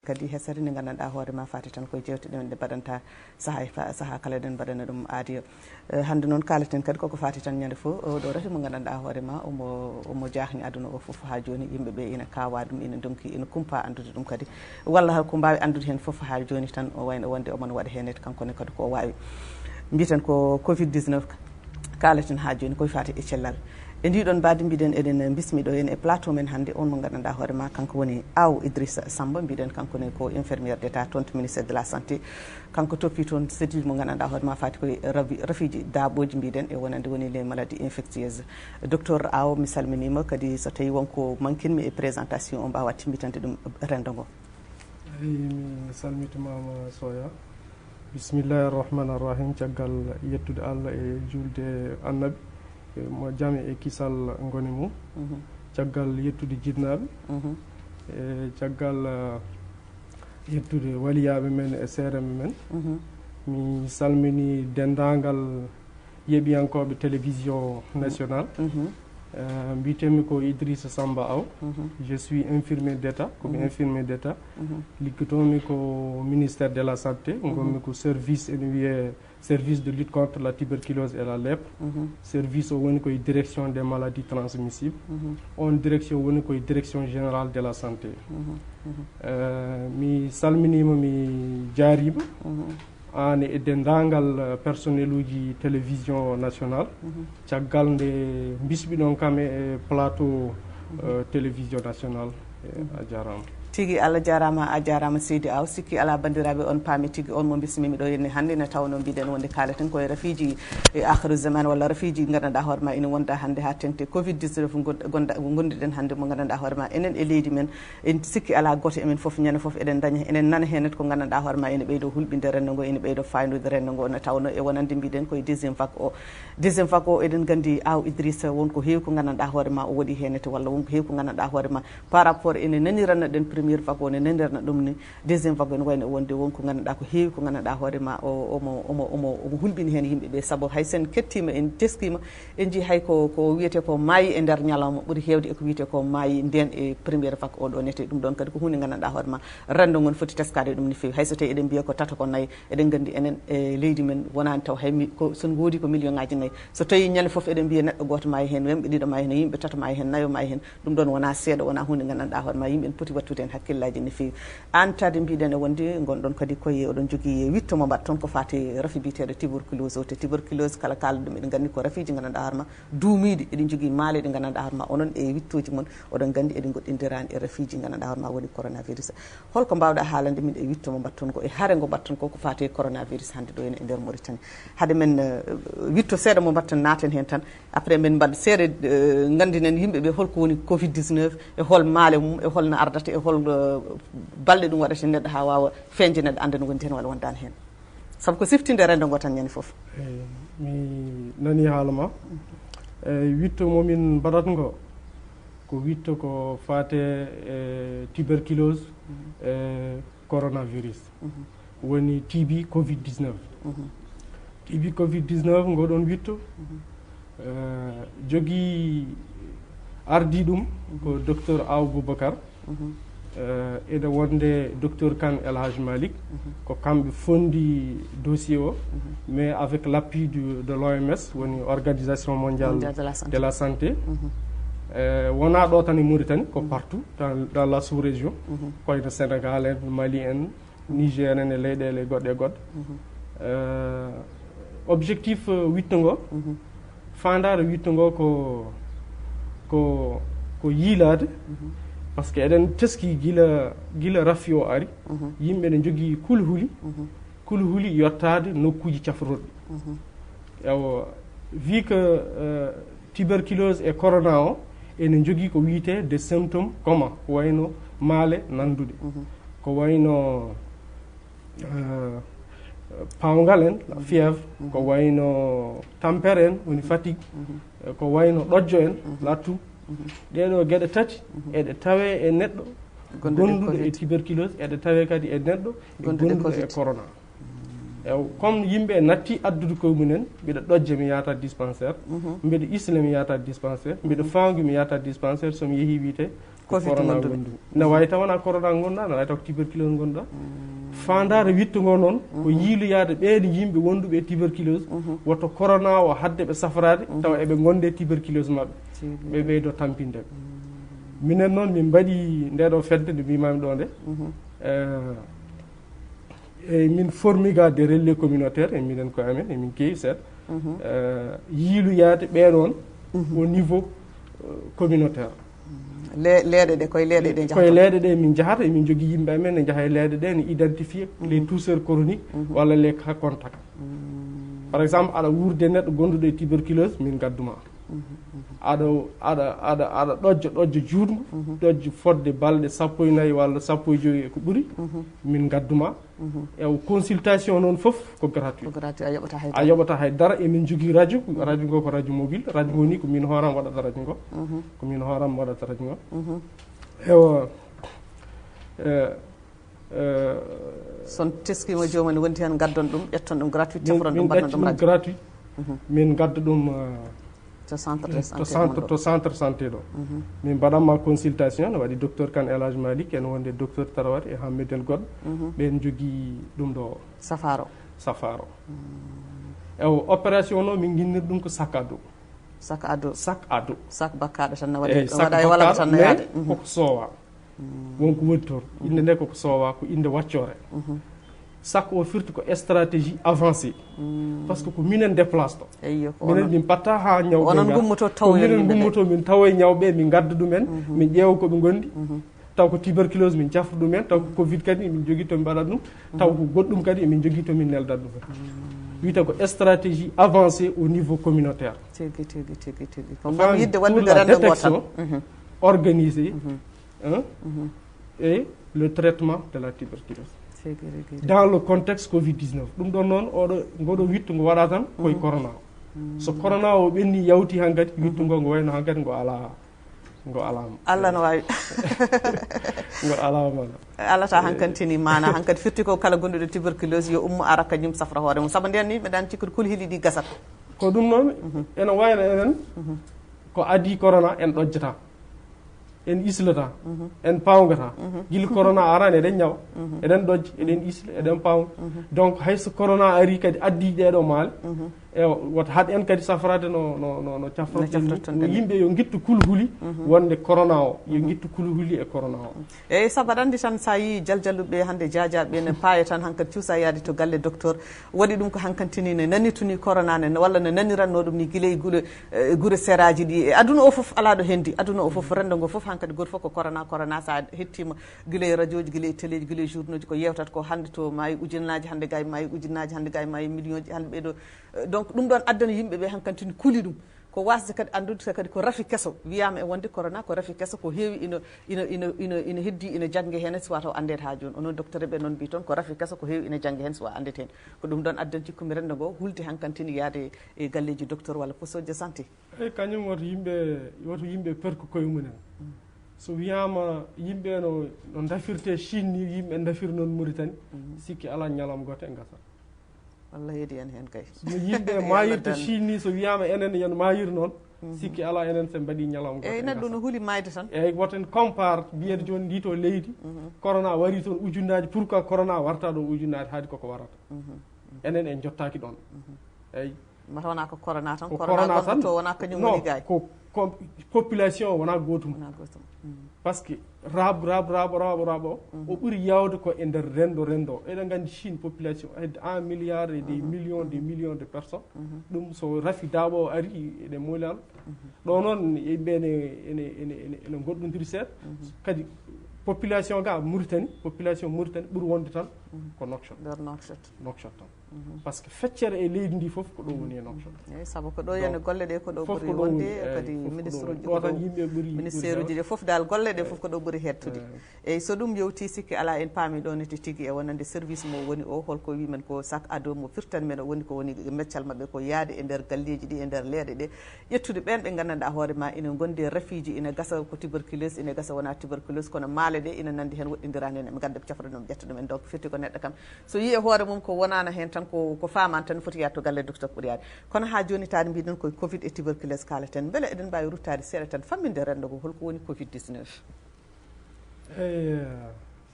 kadi hesere nde gandanɗa hoore ma fati tan koye jewte ɗen nde mbaɗanta saaha kala eɗen mbaɗana ɗum aadi hannde noon kaleten kadi koko fati tan ñande fof oɗo rete mo gandanɗa hoore ma omo jahni aduna o foof ha joni yimɓeɓe ina kawa ɗum ina donki ina kumpa andude ɗum kadi walla holko mbawi andude hen foof ha joni tan o wayno wonde omona waɗa henede kankone kadi ko wawi mbiten ko covid 19 kaleten ha joni koye fati e cellal e ndiɗon mbadi mbiɗen eɗen bismiɗo hen e plateau men hannde on mo gandanɗa hoore ma kanko woni Aw Idrissa Samba mbiɗen kankone ko infirmiére d' état toon to ministére de la santé kanko toppi toon cellule mo gandanɗa hoore ma fati koye rafiji daaɓoji mbiɗen e wonande woni les maladies infectieuses docteur Aw mi salminima kadi so tawi wonko manquinmi e présentation o mbawa timmitande ɗum rendo ngo. eyi mi salmitimama Soya, bisimillahi arrahmani arrahim, caggal yettude Allah e julde annabi mo jaame e kisal ngoni mum, caggal yettude jinnaɓe e caggal yettude waliyaɓe men e seereme men. Mi salmini dendagal yeeɓiyankoɓe télévision national. Mbitemi ko Idrissa Samba Aw. Je suis infirmier d'état, komi infirmier d'état. Liggotomi ko ministère de la santé, gonmi ko service ene wiye service de lutte contre la tuberculose et la lèpre. Service o woni koye direction des maladies transmissibles. On direction woni koye direction générale de la santé. Mi salminima, mi jaarima an e dendagal personnel uji télévision national caggal nde bismiɗon kam e plateau télévision national. A jarama tigui Allah jarama, a jarama seydi Aw. Sikki ala bandiraɓe on paami tigui on mo bismimi ɗo henne hannde ne tawno mbiɗen wonde kaleten koye rafiji e akhiru zaman walla rafiji gandanɗa hoore ma ina wonda hannde ha tengte covid 19 gondiɗen hannde mo gandanɗa hoore ma enen e leydi men en sikki ala goto emen foof ñande foof eɗen daña enen nana hen ko gandanɗa hoore ma ina ɓeydo hulɓinde rendo ngo, ina ɓeydo faynude rendo ngo ne tawno e wonande mbiɗen koye deuxiéme vague o eɗen gandi Aw Idrissa wonko heewi ko gandanɗa hoore ma o waɗi henete walla wonko heewi ko gandanɗa hoore ma par rapport ene naniranno ɗen premiére vague o ne nanirna ɗum ni deuxiéme vague ne wayno wonde wonko gandanɗa ko heewi ko gandanɗa hoore ma omo hulɓini hen yimɓeɓe saabu hay sen kettima en teskima en jii hay ko wiyete ko maayi e nder ñalawma ɓuuri hewde eko wiyete ko maayi nden e premiére vague o ɗo nete ɗum ɗon kadi ko hunde gandanɗa hoore ma rendo ngon foti teskade ɗum no fewi hay so tawi eɗen mbiya ko tata ko nayyi eɗen gandi enen e leydi men wonani taw hay son goodi ko million ngaji nayyi so tawi ñande foof eɗen mbiya neɗɗo goto maayi hen wemɓe ɗiɗo maayi hen yimɓe tata maayi hen nayo maayi hen ɗum ɗon wona seeɗa wona hunde gandanɗa hoore ma yimɓe en poti wattude hen hakkillaji no fewi an tade mbiɗen e wonde gonɗon kadi koye oɗon jogui witto mo mbaɗa toon ko fati rafi biteɗo tuberculose o te tuberculose kala kalɗo ɗum eɗen gandi ko rafiji gandanɗa hoore ma duumiɗi eɗen jogui maale ɗe gandanɗa hoore ma onon e wittoji moon oɗon gandi eɗen goɗɗindirani e rafiji gandanɗa hoore ma woni coronavirus. Holko mbawɗa haalande min e witto mo mbaɗa toon ko e haare ngo mbaɗa toon ko fati coronavirus hande ɗo ene e nder Mauritanie haade men witto seeɗa mo mbaɗa naten hen tan après min mbaɗa seeɗa gandinen yimɓeɓe holko woni covid 19 e hol maale mum e holno ardata e hol balɗe ɗum waɗata neɗɗo ha wawa feñde neɗɗo anda no wondi hen walla wondani hen saabu ko siftinde rendo ngo tan ñande foof. Mi nani haalama witto momin mbaɗat ngo ko witto ko fate e tuberculose e coronavirus woni TB covid 19. TB covid 19 ngoɗon witto jogui ardi ɗum ko docteur Aw Boubacar ene wonde docteur Kane El Hadj Malick ko kamɓe fondi dossier o mais avec l'appui de l'OMS woni organisation mondiale de la santé. Wona ɗo tan e Mauritanie ko partout dans la sous-région koyno Sénégal en Mali en Niger en e leyɗele goɗɗe e goɗɗe. Objectif witto ngo fandare witto ngo ko yiilade par ce que eɗen teski gila rafi o ari yimɓe ne jogui kulhuli yettade nokkuji cafroɗɗi. Ewo wi que tuberculose et corona o ene jogui ko wiyete des symptômes commun ko wayno maale nandude ko wayno pawgal en la fièvre ko wayno tampere en woni fatigue ko wayno ɗojjo en la toux. ɗeɗo gueɗe tati eɗe tawe e neɗɗo gonduɗo e tuberculose eɗe tawe kadi e neɗɗo e gonduɗo e corona. ew comme yimɓe natti addude koyemumen mbiɗa ɗojje mi yahata dispensaire mbiɗa isla mi yahata dispensaire mbiɗa fangu mi yahata dispensaire somi yeehi wiite corona gonɗum ne wawi tawana corona gonɗa ne wawi taw ko tuberculose gonɗa fandare wittugo noon ko yiiloyade ɓeɗo yimɓe wonduɓe tuberculose woto corona o hadde ɓe safrade tawa eɓe gonde tuberculose mabɓe ɓe ɓeydo tampindeɓe minen noon min mbaɗi ndeɗo fedde nde mbimami ɗo nde e min formiga des relais communautaire e minen ko amen emin keewi seeɗa yiiloyade ɓeɗon au niveau communautaire leeɗe ɗe koye leeɗe ɗe koye leeɗe ɗe min jahata emin jogui yimɓe amen ne jaaha e leeɗe ɗe ne identifié les toucheurs chroniques walla les cas contact par exemple aɗa wurde neɗɗo gonduɗo e tuberculose min gadduma aɗa ɗojjo juutmo ɗojjo fodde balɗe 14 walla 15 ko ɓuuri min gadduma e consultation noon foof ko gratuit a yoɓata haydara emin jogui radio ngo ko radio mobile radio ngo ni ko min hooram waɗata radio ngo ko min hooram waɗata radio ngo ewa son teskima jomum wonti hen gaddon ɗum ƴetton ɗum gratuit tefron ɗum mbaɗon ɗum radio gratuit min gadda ɗum to centre santé ɗo min mbaɗanma consultation ne waɗi docteur Kane El Hadj Malick ene wonde docteur Tarawat e Hammed El goɗɗo ɓen jogui ɗum ɗo safaro ewo opération no min guinnir ɗum ko sac à dos sac bakkaɗo tan ne waɗa e walla tan no yaade koko soowa wonko woni toon inde nde koko soowa ko inde waccore sac o firti ko stratégie avancée par ce que ko minen déplace to minen min patta ha ñawɓe onon gummoto taw minen gummoto min tawa ñawɓe min gadda ɗumen min ƴeewa koɓe gondi taw ko tuberculose min jafra ɗumen taw ko covid kadi min jogui to min mbaɗat ɗum taw ko goɗɗum kadi min jogui to min neldat ɗumen wiyete ko stratégie avancée au niveau communautaire tigui ko gam yidde wallude rendo go tan organisé et le traitement de la tuberculose dans le contexte Covid-19 ɗum ɗon noon ngoɗo wittu ngo waɗa tan koye corona o so corona o ɓenni yawti hankkadi wittu ngo wayno hankkadi ngo alama Allah no wawi ngo alama alata hankkantini mana hankkadi firti ko kala gonɗuɗo tuberculose yo ummo ara kañum safra hoore mum saabu nden ni meɗan cikkude kulhili ɗi gasat ko ɗum noon ene wayno enen ko adi corona en ɗojjata en islata en pawgata guila corona arani eɗen ñawa eɗen ɗojja eɗen isla eɗen pawga donc hayso corona ari kadi addi ɗeɗo maale e woto haɗ en kadi safrade no cafroɗen yimɓe yo guittu kulhuli wonde corona o yo guittu kulhuli e corona o eyyi saabu aɗa andi tan sa yi jaljalluɓe hannde jajaɓe ne paaya tan hankkadi cuusa yaade to galle docteur waɗi ɗum ko hankkantini ne nanituni corona ne walla ne naniranno ɗum ni guila e guure séraji ɗi e aduna o foof ala ɗo hendi aduna o foof rendo ngo foof hankkadi goto foof ko corona sa hettima guila e radio ji guila e télé ji guila e journaux ji ko yewtat ko hannde to mayi ujunnaji hannde ga mayi ujunnaji hannde ga mayi million ji hannde ɓeɗo donc ɗum ɗon addana yimɓe ɓe hankkantini kuuli ɗum ko wasde kadi andude kadi ko rafi kesso wiyama e wonde corona ko rafi kesso ko heewi ina heddi ina jangge hen suwa taw andede ha joni onon docteur ɓe noon mbi toon ko rafi kesso ko heewi ina jangge hen suwa andete hen ko ɗum ɗon addan cikkumi rendo ngo hulde hankkantini yaade e galleji docteur walla poste de santé eyyi kañum woto yimɓe perko koye mumen so wiyama yimɓe no dafirte Chine ni yimɓe dafir noon Mauritanie sikki ala ñalam goto e gasat Allah heedi en hen kay no yimɓe mayirta Chine ni so wiyama enen yen mayir noon sikki ala enen sen mbaɗi ñalam goto eyyi neɗɗo no huuli mayde tan eyyi woten compare mbiyede joni ndi to leydi corona wari toon ujunnaji pourquoi corona warta ɗo ujunnaji haadi koko warata enen en jottaki ɗon eyyi mata wona ko corona tan corona tan to wona kañum woni gay ko population o wona gotum par ce que raaɓo o ɓuuri yawde ko e nder rendo eɗen gandi Chine population hedde 1 milliard et des millions de personnes ɗum so rafi daaɓo o ari eɗen molal ɗo noon yimɓe ene goɗɗodiri seeɗa kadi population ga Mauritanie ɓuuri wonde tan ko Nouakchott tan par ce que feccere e leydi ndi fof ko ɗo woni e Nouakchott eyyi saabu ko ɗo yene golle ɗe ko ɗo ɓuuri wonde kadi ministre uji ɗo tan yimɓe ɓuuri ministére uji ɗe fof dal golle ɗe fof ko ɗo ɓuuri hettude eyyi so ɗum yewti sikki ala en paami ɗo nete tigui e wonande service mo woni o holko wimen ko sac à dos mo firtan men o woni ko woni meccal mabɓe ko yaade e nder galleji ɗi e nder leeɗe ɗe ƴettude ɓen ɓe gandanɗa hoore ma ina gondi e rafiji ina gasa ko tuberculose ina gasa wona tuberculose kono maale ɗe ina nandi hen woɗɗindirani hen ɓe ganda ɓe cafra ɗum ƴetta ɗumen donc firti ko neɗɗo kam so yi e hoore mum ko wonano hen tan ko famani tan foti yatto galle docteur ɓuuri yaade kono ha joni tade mbiɗen koye covid et tuberculose kaleten beele eɗen mbawi ruttade seeɗa tan famminde rendo ko holko woni covid 19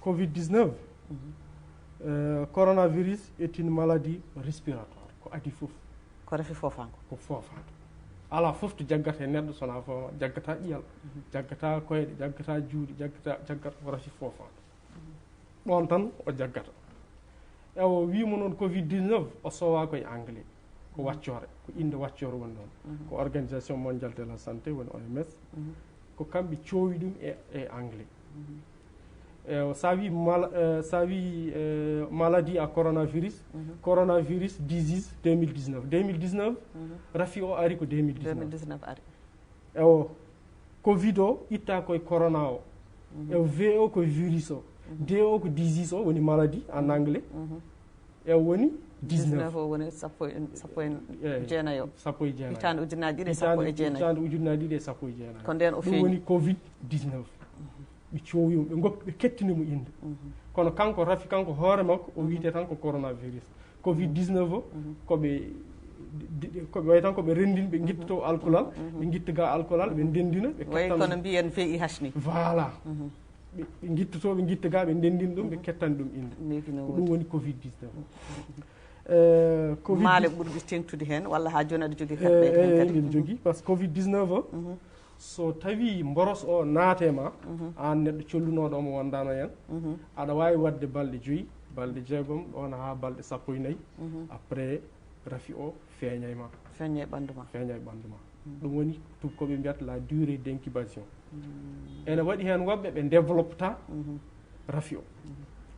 Covid-19 coronavirus est une maladie respiratoire ko adi fof ko refi fofanko ko fofanto ala fof to jaggata neɗɗo sona fofama jaggata ƴiyal jaggata koyɗe jaggata juuɗe jaggata ko rafi fofanto ɗon tan o jaggata ewo wimo noon Covid-19 o sowa koye anglais ko waccore ko inde waccore woni ɗon ko organisation mondiale de la santé woni OMS ko kamɓe coowi ɗum e anglais sa wi maladie à coronavirus disease 2019 rafi o ari ko 2019 ari ewo covid o itta koye corona o ewo v o ko virus o d o ko disease o woni maladie en anglais ewo woni 19 o woni sappo e jeenayo sappo e jeenayo hitande ujunnaji ɗiɗi sappo e jeenayo hitande ujunnaji ɗiɗi sappo e jeenayo ko nden o feeñi ɗum woni covid 19 ɓe coowimo ɓe goppi ɓe kettinimo inde kono kanko rafi kanko hoore makko o wiyete tan ko coronavirus covid 19 o koɓe way tan koɓe rendin ɓe guittoto alcoolal ɓe guittoga alcoolal ɓe ndendina ɓe way kono mbiyen VIH ni voilà ɓe guittoto ɓe guittoga ɓe ndendina ɗum ɓe kettani ɗum inde ko ɗum woni covid 19 maale ɓurɗi tengtude hen walla ha joni aɗa jogui kamɓe kadi mbiɗa jogui par ce que covid 19 o so tawi mboros o naatema an neɗɗo collunoɗo omo wondano hen aɗa wawi wadde balɗe 5 balɗe 6 ɗon ha balɗe 14 après rafi o feeñayma feeña e ɓandu ma ɗum woni koɓe mbiyata la durée d' incubation ene waɗi hen woɓɓe ɓe développeta rafi o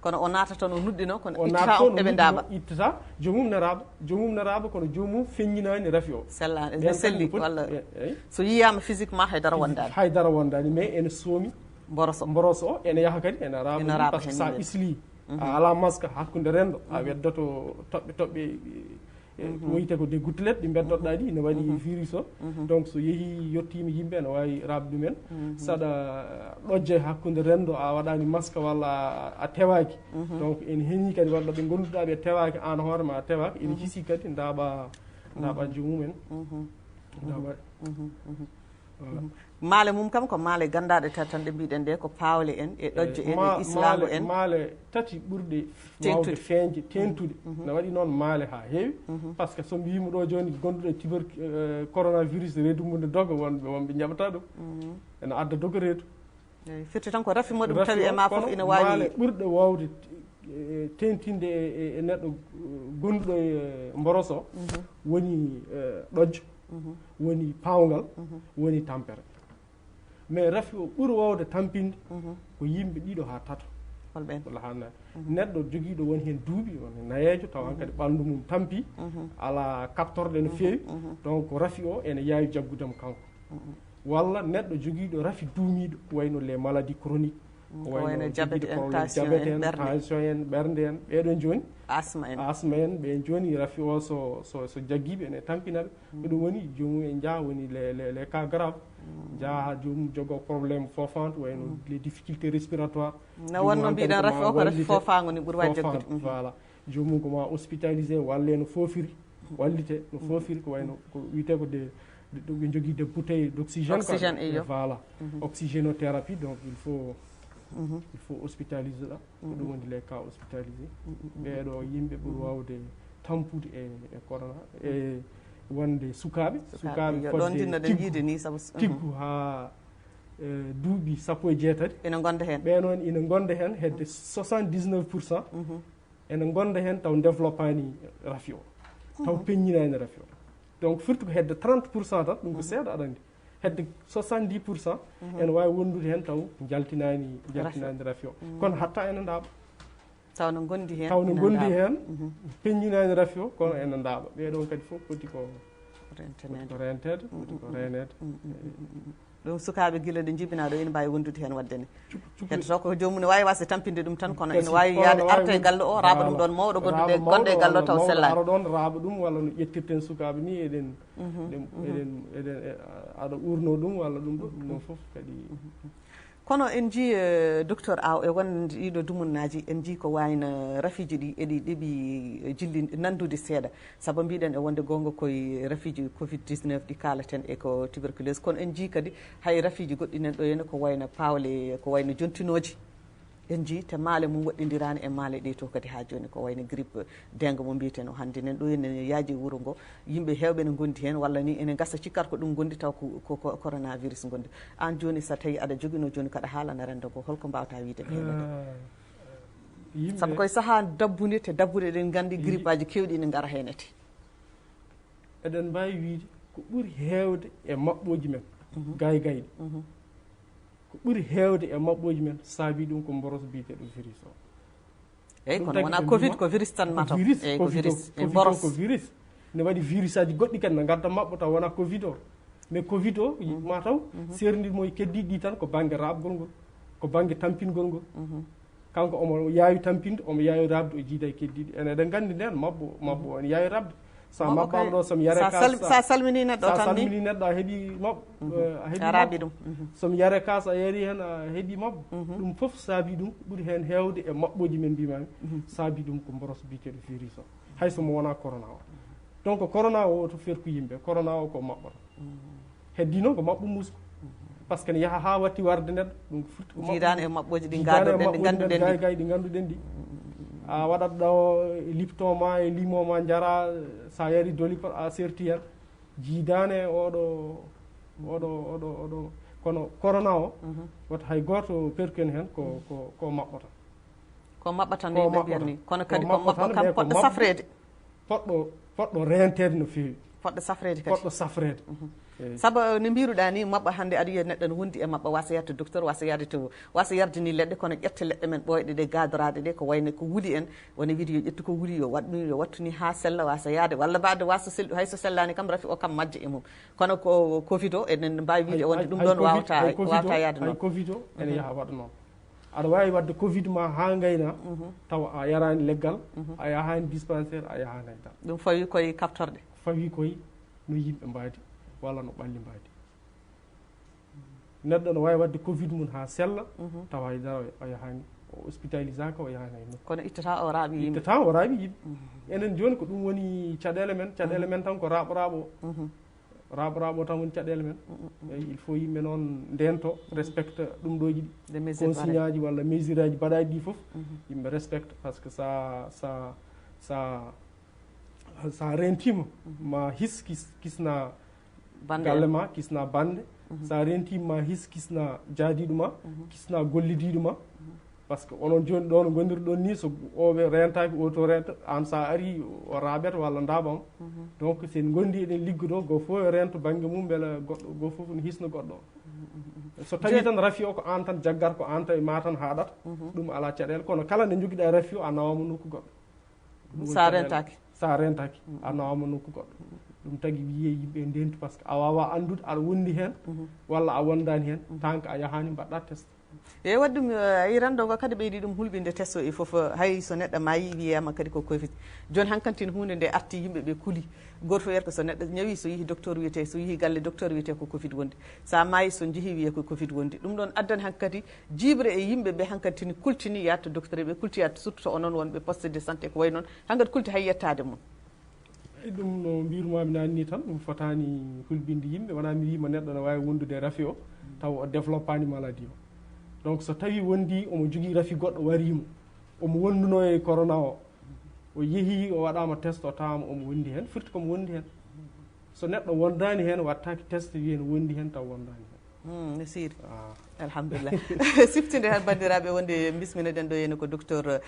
kono o naatata no nuɗɗino kono ittata on eɓe daaɓa ittata jomum naraɓa kono jomum feññinani rafi o sellani ne selli walla so yiyama physiquement haydara wondani mais ene soomi mboros o ene yaaha kadi ene raɓa par ce que sa isli a ala masque hakkude rendo a weddoto toɓɓe ko wiyete ko des gouttelettes ɗi beddotoɗa ɗi ne waɗi virus o donc so yeehi yettima yimɓe ne wawi rabde ɗumen saɗa ɗojje hakkude rendo a waɗani masque walla a tewaki donc ene heeñi kadi walla ɓe gonduɗa ɓe tewaki an hoorema a tewaka ene hiisi kadi daaɓa jomumen daaɓa maale mum kam ko maale gandaɗe tati tan ɗe mbiɗen nde ko paawle en e ɗojje en e islamu en maale tati ɓurɗe wawde feeñde tentude ne waɗi noon maale ha heewi par ce que so mbiyima ɗo joni gonduɗo coronavirus reedu mum ne doga wonɓe jaɓata ɗum ene adda doga reedu firti tan ko rafi muɗum tawi e ma foof ina wawi maale ɓurɗe wawde tentinde e neɗɗo gonduɗo e mboros o woni ɗojjo woni pawgal woni tampere mais rafi o ɓuuri wawde tampinde ko yimɓe ɗiɗo ha tato walla ha nayi neɗɗo joguiɗo woni hen duuɓi woni nayejo taw han kadi ɓandu mum tampi ala kaptorɗe no feewi donc rafi o ene yaawi jaggudemo kanko walla neɗɗo joguiɗo rafi duumiɗo wayno les maladies chroniques wayno diabète en tension en ɓernde en ɓeɗon joni asma en ɓen joni rafi o so jagguiɓe ene tampinaɓe ɗum woni jomum en jaa woni les cas grave jaa jomum jogo probléme fofante wayno les difficultés respiratoires no wonno mbiɗen rafi o ko rafi fofago ni ɓuuri wawi jaggude voilà jomum koma hospitalisé walle no foofiri wallite no foofiri ko wayno ko wiyete ko ɓe jogui des bouteilles d' oxygène voilà oxygénothérapie donc il faut hospitaliser ɗa ko ɗum woni les cas hospitalisé ɓeɗo yimɓe ɓuuri wawde tampude e corona e wonde sukaɓe ɗon dinnoɗen yiide ni saabu tiggu ha duuɓi 17 ene gonda hen ɓe noon ina gonda hen hedde 79% ene gonda hen taw développani rafi o taw peññinani rafi o donc firti ko hedde 30% tan ɗum ko seeɗa aɗa andi hedde 70% ene wawi wondude hen taw jaltinani rafi o kono hatta ene daaɓa taw no gondi hen peññinani rafi o kono ene daaɓa ɓeɗon kadi fof poti ko rentede poti ko renede ɗum sukaɓe guila ɗe jibina ɗo ene mbawi wondude hen waddene heddoto ko jomum ne wawi wasde tampinde ɗum tan kono ene wawi yaade arta e galle o raaɓa ɗum ɗon mawɗo gonɗe e galle o taw sellani ara ɗon raaɓa ɗum walla no ƴettirten sukaɓe ni eɗen aɗa urno ɗum walla ɗum ɗo ɗum ɗon foof kadi kono en ji docteur Aw e won ɗiɗo dumunnaji en ji ko wayno rafiji ɗi eɗi ɗeɓi jilli nandude seeɗa saabu mbiɗen e wonde gonga koye rafiji covid 19 ɗi kalaten e ko tuberculose kono en ji kadi hay rafiji goɗɗi nan ɗo henna ko wayno pawle ko wayno jontinoji en ji te maale mum woɗɗodirani e maale ɗe to kadi ha joni ko wayno grippe dengue mo mbiyeten o hannde nen ɗo henna yaaji wuuro ngo yimɓe hewɓe ne gondi hen walla ni ene gasa cikkat ko ɗum gondi taw ko coronavirus gondi an joni so tawi aɗa joguino joni kaɗa haalana rendo ko holko mbawta wiide ɓeɗo saabu koye saaha dabbunde te dabbude eɗen gandi grippe aji kewɗi ne gara henete eɗen mbawi wiide ko ɓuuri hewde e maɓɓoji men gaygayɗe ko ɓuuri heewde e maɓɓoji men saabi ɗum ko boros biyeteɗo virus o eyyi kono wona covid ko virus tan mataw eyyi ko virus ko virus ne waɗi virus aji goɗɗi kadi ne gadda maɓɓo taw wona covid o mais covid o mataw serndimo e keddiɗi ɗi tan ko banggue rabgol ngol ko banggue tampingol ngol kanko omo yaawi tampinde omo yaawi rabde o jiida e keddiɗi ene eɗen gandi nden mabbo o ene yaawi rabde sa maɓɓama ɗo somi yare sa salmini neɗɗo tan sa salmini neɗɗo a heeɓi mabɓo a heeɓi araɓi ɗum somi yare kas a yeeri hen a heeɓi mabɓo ɗum foof saabi ɗum ɓuuri hen hewde e maɓɓoji men mbimami saabi ɗum ko boros biyeteɗo virus o hay somo wona corona o donc corona o to ferku yimɓe corona o ko maɓɓoto heddi noon ko maɓɓo musku par ce que ne yaaha ha watti warde neɗɗo ɗum furti ko jiidani e maɓɓoji ɗi gadoɗen ɗi ganduɗen ɗi ganduɗen ɗi a waɗat ɗo lipton ma e limon ma jara sa yari dolipat a serti hen jiidane oɗo kono corona o wata hay goto perken hen ko maɓɓota ko maɓɓata nde ɓe mbiyatni kono kadi ko maɓɓo kam poɗɗo safrede poɗɗo rentede no fewi poɗɗo safrede kadi poɗɗo safrede saabu no mbiruɗa ni maɓɓa hannde aɗa yiya neɗɗo no wondi e maɓɓa wasa yadde docteur wasa yardini leɗɗe kono ƴetta leɗɗe men ɓoyɗe ɗe gadoraɗe ɗe ko wayno ko wuuli en wona wiide yo ƴettu ko wuuli yo waɗɗum yo wattuni ha sella wasa yaade walla mbade wasa hayso sellani kam rafi o kam majja e mum kono ko covid o eɗen mbawi wiide wonde ɗum ɗon wawata yaade noon covid o ene yaaha waɗa noon aɗa wawi wadde covid ma ha gayna taw a yarani leggal a yahani dispensaire a yahani haytan ɗum fawi koye kaftorde fawi koye no yimɓe mbadi walla no ɓalli mbadi neɗɗo no wawi wadde covid mum ha sella tawa haydara o yahani o hospitalisaka o yahani hay nokku kono ittata o raaɓi yimɓe ittata o raaɓi yimɓe enen joni ko ɗum woni caɗele men tan ko raɓo raɓo tan woni caɗele men eyyi il faut yimɓe noon ndento respecte ɗum ɗoji ɗi consigne aji walla mesure aji mbaɗaɗi ɗi foof yimɓe respecte par ce que sa rentima ma his kisna galle ma kisna bande sa rentima ma his kisna jaadiɗo ma kisna gollidiɗo ma par ce que onon joni ɗo no gondirɗon ni so oɓe rentaki oto renta an sa ari o raaɓete walla ndaɓam donc sen gondi eɗen liggoto go fof e rento banggue mum beele goɗɗo go fof ne hisna goɗɗo o so tawi tan rafi o ko an tan jaggat ko an tawi ma tan haɗata ɗum ala caɗele kono kala nde joguiɗa rafi o a nawama nokku goɗɗo sa rentaki a nawama nokku goɗɗo ɗum tagui wiye yimɓe ndentu par ce que a wawa andude aɗa wondi hen walla a wondani hen tant que a yahani mbaɗɗa test eyyi waɗi ɗum yi rendo ngo kadi ɓeydi ɗum hulɓinde test o e foof hay so neɗɗo maayi wiyama kadi ko covid joni hankkantine hunde nde arti yimɓeɓe kuuli goto fof wiyata ko so neɗɗo ñawi so yeehi docteur wiyete so yeehi galle docteur wiyete ko covid wondi sa maayi so jeehi wiye ko covid wondi ɗum ɗon addani hankkadi jibre e yimɓeɓe hankkantine kultini yatta docteur ɓe kulti yatta surtout to onon wonɓe poste de santé ko way noon hankkadi kulti hay yettade mum ɗum no mbirumami nani ni tan ɗum fotani hulɓinde yimɓe wona mi wima neɗɗo ne wawi wondude rafi o taw o développani maladie o donc so tawi wondi omo jogui rafi goɗɗo warimo omo wonduno e corona o yeehi o waɗama test o tawama omo wondi hen firti komo wondi hen so neɗɗo wondani hen wattaki test wiye no wondi hen taw wondani hen no siiri alhamdulillah siftinde hen bandiraɓe wonde bismineɗen ɗo henna ko docteur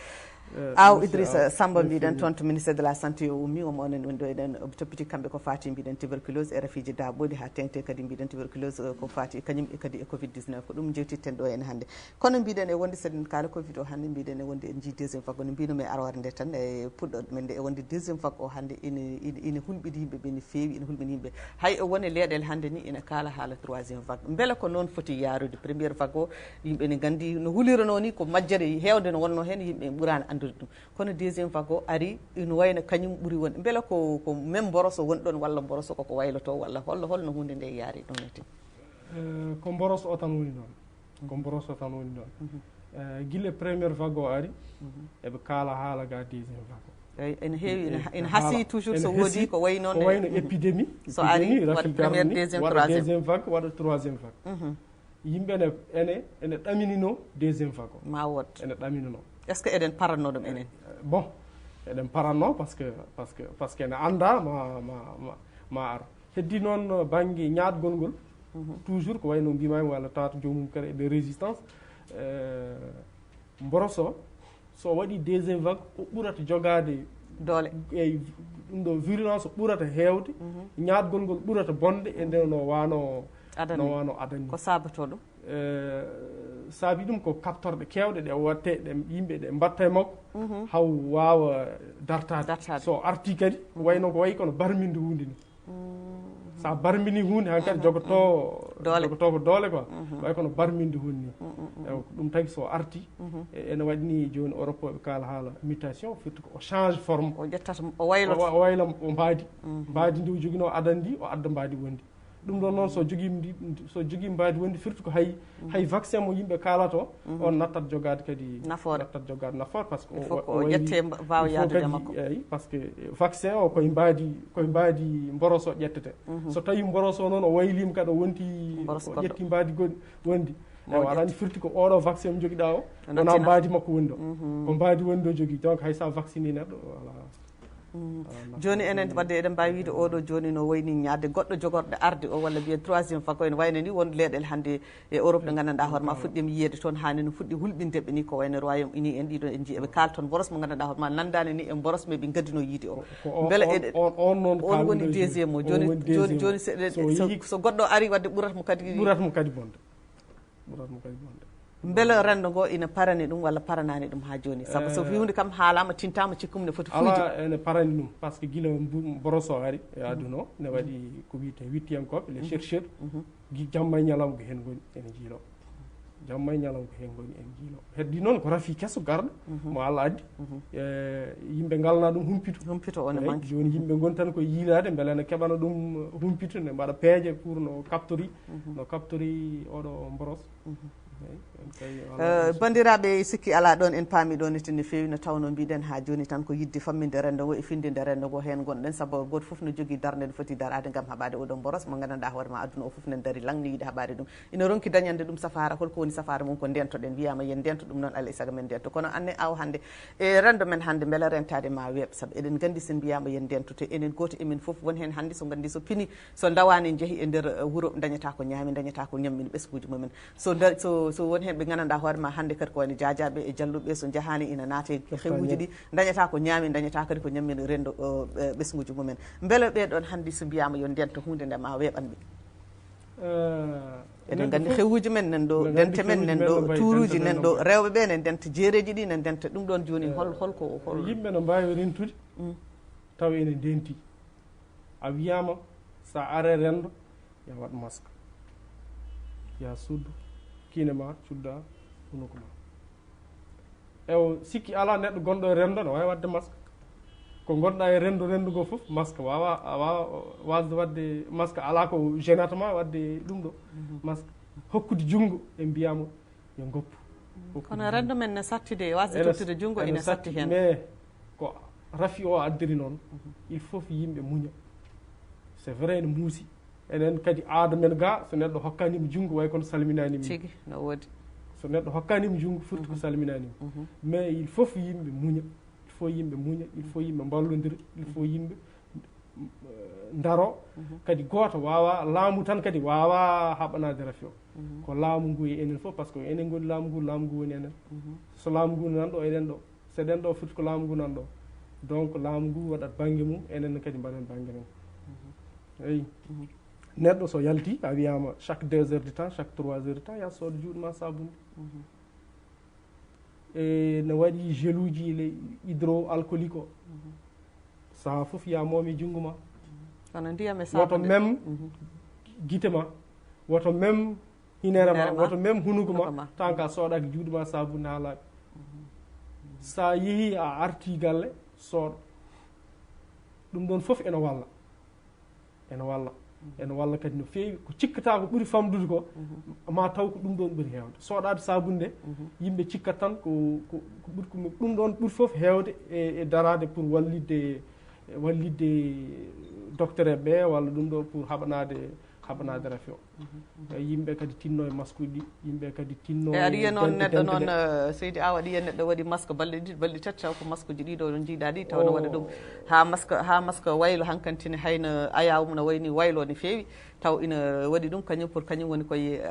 Aw Idrissa Samba mbiɗen toon to ministére de la santé o ummi omo onen woni ɗo eɗen toppiti kamɓe ko fati mbiɗen tuberculose e rafiji daɓɓoɗi ha tengte kadi mbiɗen tuberculose ko fati kañum e kadi e covid 19 ko ɗum jewtitten ɗo henne hannde kono mbiɗen e wonde seɗen kaala covid o hannde mbiɗen e wonde en jii deuxiéme vague no mbinomi e arore nde tan e puɗɗoɗe men nde e wonde deuxiéme vague o hannde ina hulɓiɗi yimɓeɓe no fewi ina hulɓini yimɓe hay o woni leyɗele hannde ni ina kaala haala troisiéme vague beele ko noon foti yaarude premiére vague o yimɓe ne gandi no hulirano ni ko majjere hewde no wonno hen yimɓe ɓuurani andude ɗum kono deuxiéme vague o ari ina wayno kañum ɓuuri wonde beele ko même mboroso woni ɗon walla mboroso koko wayloto walla holno hunde nde yaari ɗon eti ko mboroso o tan woni noon ko mboroso tan woni ɗon guille premiére vague o ari eɓe kaala haala ga deuxiéme vague eyi ene heewi ene hasi toujours so woodi ko wayi noon ko wayno épidémie so ari waɗa premiére deuxiéme vague waɗa troisiéme vague yimɓe ene ɗaminino deuxiéme vague o ma wod ene ɗaminino est ce que eɗen paranno ɗum enen bon eɗen paranno par ce que ene annda ma ar heddi noon baŋnge ñaatgol ngol toujours ko wayno mbimami walla tawata jomum kadi de résistance mboroso so waɗi deuxiéme vague o ɓurata jogade doole eyyi ɗum ɗo virulence o ɓurata heewde ñaatgol ngol ɓurata bonde e nden no wano adani ko sabato ɗum saabi ɗum ko kaptorɗe kewɗe ɗe watte ɗe yimɓe ɗe mbatta e makko haw wawa dartade so arti kadi wayno ko wayi kono barminde hunde ni sa barmini hunde hankkadi jogoto ko doole quoi way kono barminde hunde ni eyi ɗum tagi so arti ene waɗini joni Europe ɓe kaala haala mutation firti ko o change forme o ƴettata o wayloto o wayla o mbaadi ndi o jogino adana ndi o adda mbaadi wondi ɗum ɗon noon so jogui mbaadi wondi firti ko hay vaccin mo yimɓe kaalata o on nattat jogade kadi nattat jogade nafoore par ce que o ƴette mbawa yadude makko eyyi par ce que vaccin o koye mbaadi mboroso ƴettete so tawi mboroso noon o waylima kadi o wonti o ƴetti mbaadi wondi eyi aɗa andi firti ko oɗo vaccin mo joguiɗa o wona mbaadi makko wondi o ko mbaadi wondi o jogui donc hay sa vaccine neɗɗo voilà joni enen wadde eɗen mbawi wiide oɗo joni no wayni ñaade goɗɗo jogorɗo arde o walla mbiyen troisiéme vague ene wayno ni won leyɗele hannde e Europe ɗe gandanɗa hoorema fuɗɗima yiyede toon hani no fuɗɗi hulɓindeɓe ni ko wayno Royaume Uni en ɗiɗo en jii eɓe kaala toon boros mo gandanɗa hoorema nandani ni en boros meɓe gaddino yiide o beele on woni deuxiéme o joni so goɗɗo ari wadde ɓuratmo kadi bonde beele rendo ngo ina parani ɗum walla paranani ɗum ha joni saabu so hunde kam haalama tintama cikkum ne foti fuuji ene parani ɗum par ce que guila mboroso ari e aduna o ne waɗi ko wiyete wittiyankoɓe les chercheurs jamma e ñalawma ko hen goni ene jiilo jamma e ñalawma ko hen goni ene jiilo heddi noon ko rafi kesso garɗo mo Allah addi yimɓe galna ɗum humpito one manque joni yimɓe goni tan koye yiilade beele ne keɓana ɗum humpito ne mbaɗa peeje pour no captori oɗo mboros bandiraɓe sikki ala ɗon en paami ɗon ete no feewi no tawno mbiɗen ha joni tan ko yidde famminde rendo ngo e findinde rendo ngo hen gonɗen saabu goto foof no jogui darde no foti darade gam haɓade oɗon boros mo gandanɗa hoorema aduna o foof nen daari langnoyide haɓade ɗum ina ronki dañande ɗum safara holko woni safara mum ko ndentoɗen wiyama yen ndento ɗum noon alay saago men ndento kono anne aw hande e rendo men hande beele rentade ma weeɓ saabu eɗen gandi sen mbiyama yen ndentote enen goto emen foof won hen hande so gandi so pini so dawani jeehi e nder wuuro dañata ko ñaami dañata ko ñammini ɓesguji mumen so won hen ɓe gandanɗa hoorema hande kadi ko wayno jajaɓe e jalluɓe so jahani ina naate hewuji ɗi dañata ko ñaami dañata kadi ko ñammino rendo ɓesguji mumen beele ɓeɗon hande so mbiyama yo ndento hunde nde ma weeɓanɓe eɗen gandi hewuji men nan ɗo dente men nan ɗo turuji nan ɗo rewɓe ɓe ne denta jeereji ɗi ne denta ɗum ɗon joni holko yimɓe no mbawi rentude taw ene ndenti a wiyama sa are rendo ya waɗ masque ya suddu kine ma cudda hunuko ma ewo sikki ala neɗɗo gonɗo e rendo ne wawi wadde masque ko gonɗa e rendugo foof masque wawa wasde wadde masque ala ko gênata ma wadde ɗum ɗo masque hokkude junggo e mbiyama yo goppu kono rendo men ne sattide wasde tottude junggo ina satti hen mais ko rafi o addiri noon il faut yimɓe muña c'est vrai ne muusi enen kadi aada men ga so neɗɗo hokkanima junggo way kono salminanima tigi no woodi so neɗɗo hokkanima junggo furti ko salminanima mais il faut yimɓe muña il faut yimɓe mballodira il faut yimɓe daro kadi goto wawa laamu tan kadi wawa haɓanade rafi o ko laamu ngu e enen fof par ce que enen goni laamu ngu woni enen so laamu ngu nanɗo eɗen ɗo seɗen ɗo foti ko laamu ngu nanɗo donc laamu ngu waɗat banggue mum enen kadi mbaɗen banggue men eyi neɗɗo so yalti a wiyama chaque 2 heures de temps chaque 3 heures de temps ya sooda juuɗema sabunde e ne waɗi gel uji le hydroalcoolique o saha foof ya moomi junggo ma kono ndiyam e woto même guite ma woto même hinere ma woto même hunuko ma tant que a soodaki juuɗe ma sabunde ha laaɓi sa yeehi a arti galle sooɗo ɗum ɗon foof ene walla ene walla kadi no feewi ko cikkata ko ɓuri famdude ko ma taw ko ɗum ɗon ɓuri heewde soɗade sabunde yimɓe cikkat tan ko ɗum ɗon ɓuri fof heewde e darade pour wallidde docteur e ɓe walla ɗum ɗo pour haɓanade rafi o yimɓe kadi tinno e masque uji ɗi yimɓe kadi tinno e aɗa yiya noon neɗɗo noon Seydi Aw aɗa yiya neɗɗo waɗi masque balɗe ɗiɗi balɗe tati taw ko masque uji ɗiɗo ɗo jiiɗa ɗi taw no waɗa ɗum ha masque waylo hankkantine hayno ayaw mum no wayni waylo no feewi taw ina waɗi ɗum kañum pour kañum woni koye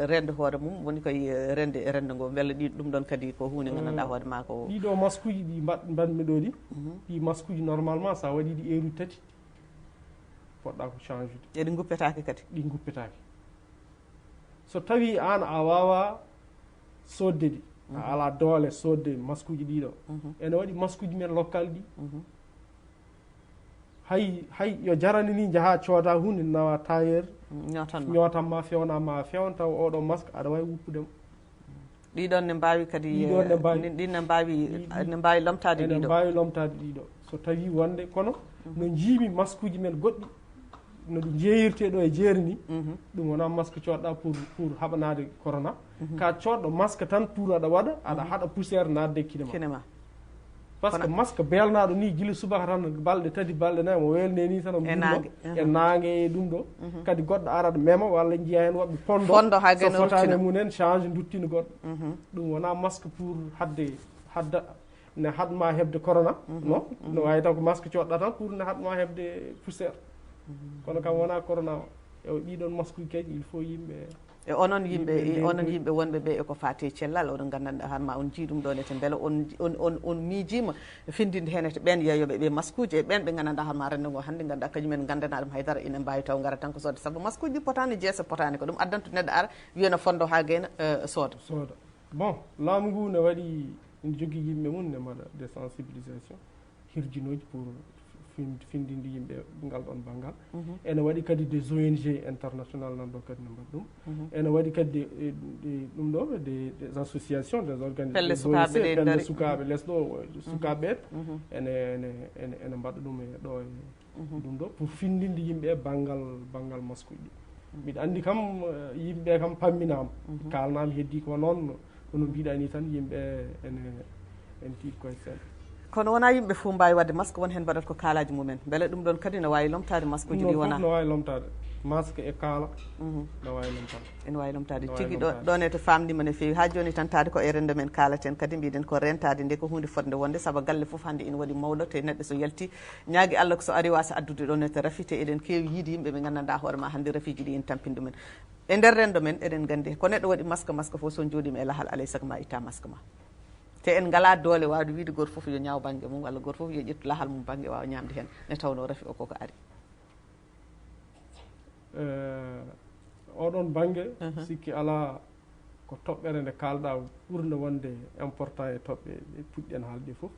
rende hoore mum woni koye rende e rende ngo beele ɗum ɗon kadi ko hunde gandanɗa hoore ma ko ɗiɗo masque uji ɗi mbanmi ɗo ɗi masque uji normalement sa waɗi ɗi heure tati poɗɗa ko change ude eɗi guppetake kadi ɗi guppetake so tawi an a wawa sodde ɗi a ala doole sodde masque uji ɗiɗo ene waɗi masque uji men local ɗi hay yo jarani ni jaaha cooda hunde nawa tailleur ñotanma fewnama fewn taw oɗo masque aɗa wawi wuppudemo ɗiɗon ne mbawi kadi ɗin ne mbawi lomtade ɗiɗo ene mbawi lomtade ɗiɗo so tawi wonde kono no jiimi masque uji men goɗɗi no ɗum jeeyirte ɗo e jeeri ni ɗum wona masque coɗɗa pour haɓanade corona ka coɗɗo masque tan pour aɗa waɗa aɗa haɗa poussiére nadde kinema par ce que masque belnaɗo ni guila subaka tan balɗe tati balɗe nayyi mo welne ni tan e nangue e ɗum ɗo kadi goɗɗo araɗa mema walla jiiya hen woɓɓe pondo so fotani munen change duttino goɗɗo ɗum wona masque pour ne haɗma hebde corona non no wawi taw ko masque coɗɗa tan pour ne haɗma hebde poussiére kono kam wona corona o e ɗiɗon masque uji kadi il faut yimɓe e onon yimɓe wonɓe ɓe eko fate cellal oɗon gandanɗa hanma on jii ɗum ɗon ete beele on miijima findinde hen ete ɓen yeeyoɓe ɓe masque uji e ɓen ɓe gandanɗa hanma rende ngo hannde ganduɗa kañumen gandana ɗum haydara ina mbawi taw gara tan ko sodde saabu masque uji potani jeesa potani ko ɗum addantu neɗɗo ara wiyano fondo ha gayna sooda bon laamu ngu ne waɗi ene jogui yimɓe mum ne mbaɗa des sensibilisation hirjinoji pour findinde yimɓe ngal ɗon banggal ene waɗi kadi des ONG international nan ɗo kadi ne mbaɗa ɗum ene waɗi kadi ɗum ɗo des associations des organisations pelle sukaɓe less ɗo sukaɓe ene mbaɗa ɗum e ɗo e ɗum ɗo pour findinde yimɓe banggal masque uji ɗi mbiɗa andi kam yimɓe kam pamminama kalnama heddi ko noon hono mbiɗa ni tan yimɓe ene tiiɗi koye seeɗa kono wona yimɓe fof mbawi wadde masque won hen mbaɗata ko kaalaji mumen beele ɗum ɗon kadi ne wawi lomtade masque uji ɗi wona no wawi lomtade masque e kaala no wawi lomtade ene wawi lomtade tigui ɗon ete famdima no fewi ha joni tan tade ko e rendo men kalaten kadi mbiɗen ko rentade nde ko hunde fodde wonde saabu galle foof hande ina waɗi mawɗo te neɗɗo so yalti ñaagui Allah ko so ari wasa addude ɗon ete rafite eɗen kewi yiide yimɓe ɓe gandanɗa hoorema hande rafiji ɗi en tampinde men e nder rendo men eɗen gandi ko neɗɗo waɗi masque foof so jooɗima e lahal alay saago ma itta masque ma te en ngala doole wawde wiide goto foof yo ñaaw banggue mum walla goto foof yo ƴettu lahal mum banggue wawa ñamde hen ne tawno rafi o koko ari oɗon banggue sikki ala ko toɓɓere nde kalɗa ɓurde wonde important e toɓɓe ɗe puɗɗen haalde foof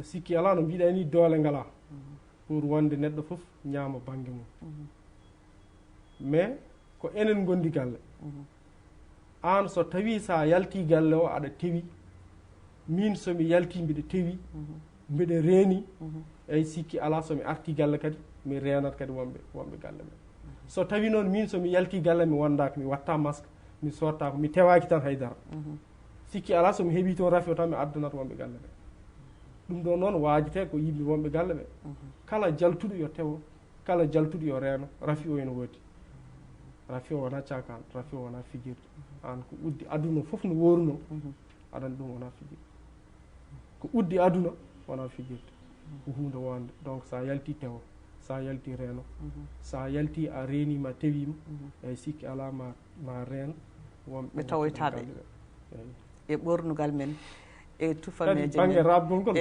sikki ala no mbiɗa ni doole ngala pour wonde neɗɗo foof ñaama banggue mum mais ko enen gondi galle an so tawi sa yalti galle o aɗa tewi min somi yalti mbiɗa tewi mbiɗa reeni eyyi sikki ala somi arti galle kadi mi renat kadi wonɓe galle men so tawi noon min somi yalti galle mi wondaka mi watta masque mi sottako mi tewaki tan haydara sikki ala somi heeɓi toon rafi o tan mi addanat wonɓe galle ɓe ɗum ɗo noon waajete ko yimɓe wonɓe galle ɓe kala jaltuɗo yo tewo kala jaltuɗo yo reeno rafi o ene woodi rafi o wona cakan rafi o wona fijirde an ko uddi aduna foof no woruno aɗani ɗum wona fijirde ko uddi aduna wona fijirde ko hunde wonde donc sa yalti tewo sa yalti reeno sa yalti a reenima tewima eyyi sikki ala ma reen wonɓe tawoytaɓe e ɓornugal men e tufameje banggue rabgol ngol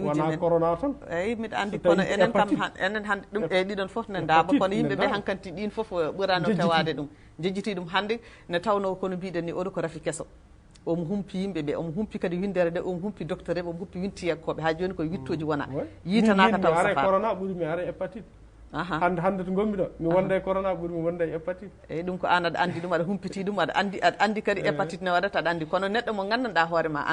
wona corona tan eyyi mbiɗa andi kono enen kam enen hande ɗum e ɗiɗon foof ne daaba kono yimɓeɓe hankanti ɗin foof ɓurano tewade ɗum jejjiti ɗum hande ne tawno kono mbiɗen ni oɗo ko rafi kesso omo humpi yimɓeɓe omo humpi kadi windere nde omo humpi docteur eɓe omo humpi winti yakkoɓe ha joni koye wittoji wona yitanaka taw are corona ɓuuri mi are hépatite hande to gommi ɗo mi wonda e corona ɓuuri mi wonda e hépatite eyyi ɗum ko an aɗa andi ɗum aɗa humpiti ɗum aɗa andi kadi hépatite ne waɗata aɗa andi kono neɗɗo mo gandanɗa hoore ma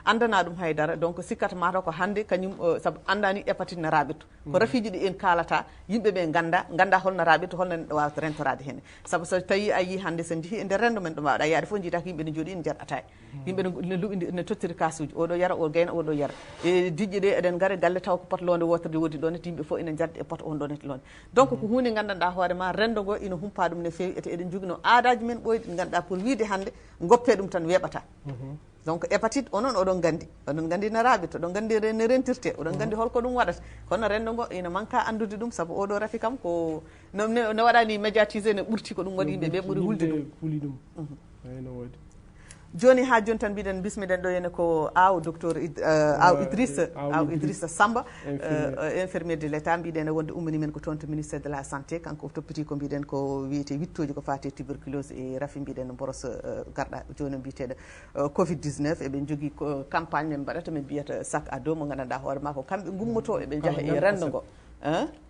andana ɗum haydara donc sikkata mataw ko hande kañum saabu andani hépatite ne raɓirta ko rafiji ɗi en kalata yimɓeɓe ganda holno raɓirta holno neɗɗo wawata rentorade hen saabu so tawi a yi hande so jeehi e nder rendo men ɗo mbawɗa yaade fof jiita ko yimɓe ne jooɗi ne jaɗata yimɓe ne luɓi ne tottiri kasuji oɗo yara o gayna oɗo yara e diƴƴe ɗe eɗen gaari galle taw ko pot londe wotere wodi ɗon yimɓe fof ina jadda e pot on ɗon londe donc ko hunde gandanɗa hoore ma rendo ngo ina humpa ɗum no fewi ete eɗen jogino aadaji men ɓoyɗi ɗi ganduɗa pour wiide hande goppe ɗum tan weeɓata donc hépatite onon oɗon gandi no raɓirta oɗon gandi ne rentirte oɗon gandi holko ɗum waɗata kono rendo ngo ina manque andude ɗum saabu oɗo rafi kam ko no waɗani médiatisé ne ɓurti ko ɗum waɗi yimɓeɓe ɓuuri hulde ɗum no woodi joni ha joni tan mbiɗen bismiɗen ɗo henne ko aw docteur aw Idrissa Samba infirmier de l' état mbiɗen wonde ummini men ko toon to ministére de la santé kanko toppiti ko mbiɗen ko wiyete wittoji ko fate tuberculose e rafi mbiɗen boros garɗa joni mbiyeteɗo covid 19 eɓe jogui campagne men mbaɗata min mbiyata sac à dos mo gandanɗa hoore ma ko kamɓe gummoto eɓe jaaha e rendo ngo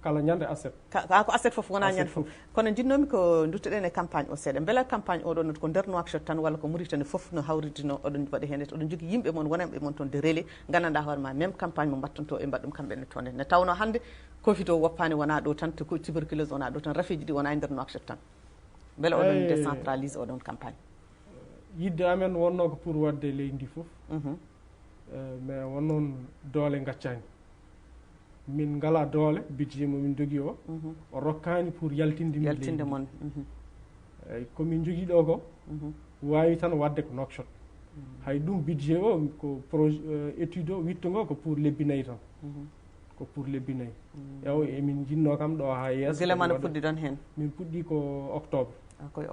kala ñande aset ko aset foof wona ñande foof kono jinnomi ko duttoɗen e campagne o seeɗa beela campagne oɗon ko nder Nouakchott tan walla ko Mauritanie foof no hawridino oɗon waɗi hen oɗon jogui yimɓe moon wonanɓe moon toon de relais gandanɗa hoore ma même campagne mo mbattonto e mbaɗɗum kamɓene toon ne tawno hande covid o woppani wona ɗo tan tuberculose wona ɗo tan rafiji ɗi wona e nder Nouakchott tan beela oɗon décentralise oɗon campagne yidde amen wonno ko pour wadde leydi ndi foof mais wonnoon doole gaccani min ngala doole budget mo min jogui o rokkani pour yaltinde mon eyyi komin jogui ɗo ko wawi tan wadde ko Nouakchott hay ɗum budget o ko projet étude o witto ngo ko pour lebbi nayyi tan ko pour lebbi nayyi ewo emin jinno kam ɗo ha yesso guila ma no puɗɗi ɗon hen min puɗɗi ko octobre koye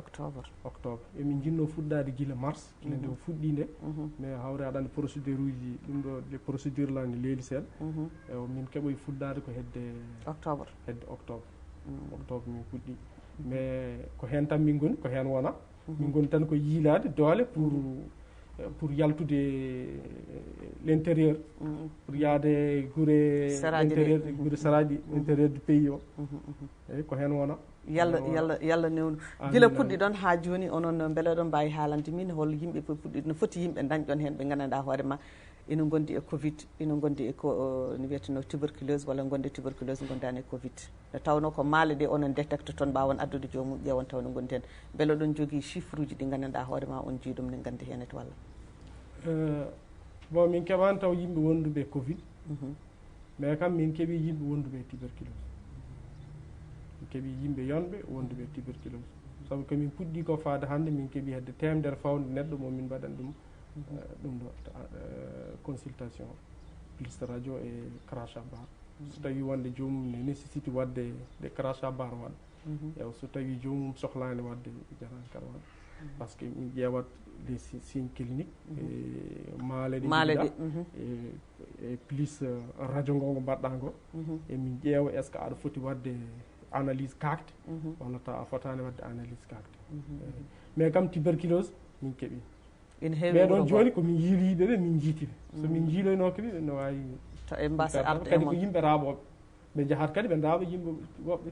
octobre emin jinno fuɗɗade guila mars kila nde o fuɗɗi nde mais hawre aɗa andi procédure uji ɗum ɗo les procédure la ne leeli seeɗa ewo min keɓoy fuɗɗade ko hedde octobre min puɗɗi mais ko hen tan min goni ko hen wona min goni tan ko yiilade doole pour yaltude l' intérieur pour yaade guure intérieur guure saraji intérieur du pays o eyyi ko hen wona yalla newnu gila puɗɗi ɗon ha joni onon beele ɗon mbawi haalande min hol yimɓe puɗɗi no foti yimɓe dañɗon hen ɓe gandanɗa hoore ma ina gondi e covid ina gondi e ko no wiyeteno tuberculose walla gonde tuberculose gondani e covid nde tawno ko maale ɗe onon détecte toon mbawon addude jomum ƴewon taw no gondi hen beele ɗon jogui chiffre uji ɗi gandanɗa hoore ma on jiiɗum ne gandi hen et walla bon min keɓani taw yimɓe wonduɓe e covid mais kam min keeɓi yimɓe wonduɓe e tuberculose min keeɓi yimɓe yonɓe wonduɓe e tuberculose saabu komin puɗɗi ko faade hannde min keeɓi hedde temedere fawde neɗɗo momin mbaɗan ɗum ɗum ɗo consultation plus radio e crache à barre so tawi wonde jomum ne nécessité wadde de crache à barre waɗa ew so tawi jomum sohlani wadde jarani kara waɗa par ce que min ƴeewat les signes cliniques e maale ɗe e plus radio ngo mbaɗɗa ngo e min ƴeewa est ce que aɗa foti wadde analyse kakte walla taw a fotani wadde analyse kakte mais kam tuberculose min keeɓi mais ɗon joni komin yiiliɓe ɓe min jiitiɓe so min jiiloyno kadi ne wawi kadi ko yimɓe raaɓoɓe ɓe jahat kadi ɓe raaɓa yimɓe woɓɓe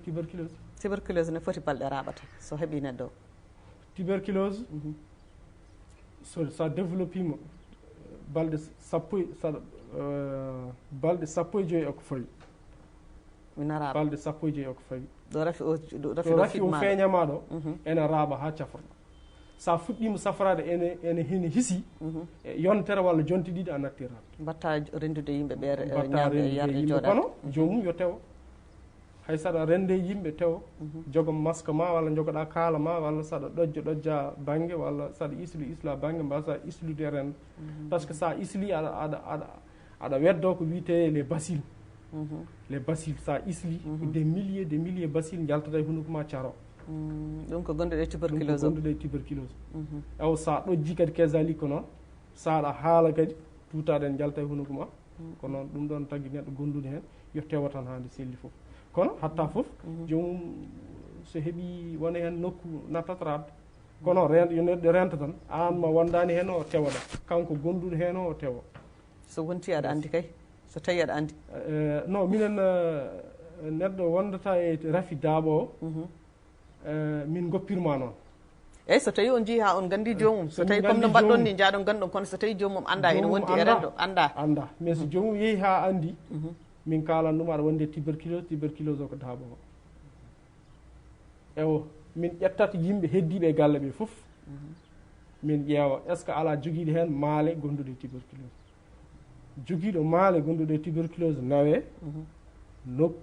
tuberculose ne foti balɗe raɓata so heeɓi neɗɗo o tuberculose so sa développima balɗe sappo e joyyi eko fawi balɗe sappo e joyyi eko fawi ɗo rafi o feeñama ɗo ene raaɓa ha cafrɗo sa fuɗɗima safrade ene hene hiisi yontere walla jonte ɗiɗi a nattira mbatta rendude yimɓe ɓe yimɓe kono jomum yo tewo hay saɗa rende yimɓe tewo jogo masque ma walla jogoɗa kaala ma walla saɗa ɗojja banggue walla saɗa isla banggue mbasa islude rendo par ce que sa isli aɗa weddo ko wiyete les bacilles sa isli des milliers bacilles jaltata e hunduko ma caro ɗum ko gonduɗe tuberculose ew sa ɗojji kadi kesali ko noon saɗa haala kadi tutaɗen jalta e hunduko ma ko noon ɗum ɗon tagui neɗɗo gondude hen yo tewo tan hande selli foof kono hatta foof jomum so heeɓi wona hen nokku nattat radde kono yo neɗɗo renta tan an ma wondani hen o tewoɗa kanko gonduɗo hen o tewo so wonti aɗa andi kay so tawi aɗa andi non minen neɗɗo wondata e rafi daaɓo o min goppirma noon eyyi so tawi on jii ha on gandi joomum so tawi comme no mbaɗɗon ni jaaɗon ganduɗon kono so tawi joomum anda ene wondi e rendo anda mais so joomum yeehi ha andi min kalan ɗum aɗa wonde tuberculose o ko daaɓo o ewo min ƴettat yimɓe heddiɓe e galle ɓe fof min ƴeewa est ce que ala joguiɗo hen maale gonduɗo e tuberculose joguiɗo maale gonduɗo e tuberculose nawe nokku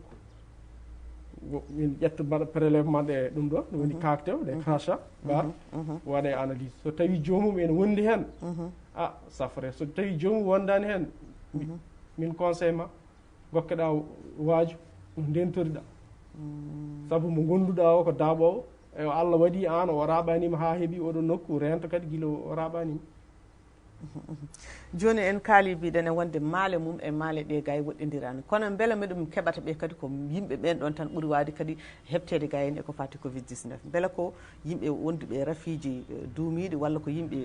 min ƴetta mbaɗa prélèvement ɗe ɗum ɗo ɗum woni kaktew ɗe crachat bar waɗe analyse so tawi jomum ene wondi hen a safre so tawi jomum wondani hen min conseil ma gokkeɗa waaju ndentoriɗa saabu mo gonduɗa o ko daaɓowo e Allah waɗi an o raɓanima ha heeɓi oɗo nokku renta kadi guila o raɓanima joni en kaali mbiɗen e wonde maale mum e maale ɗe ga e woɗɗodirani kono beele meɗum keɓata ɓe kadi ko yimɓe ɓen ɗon tan ɓuuri wade kadi heɓtede ga hen eko fati covid 19 beele ko yimɓe wonduɓe rafiji duumiɗi walla ko yimɓe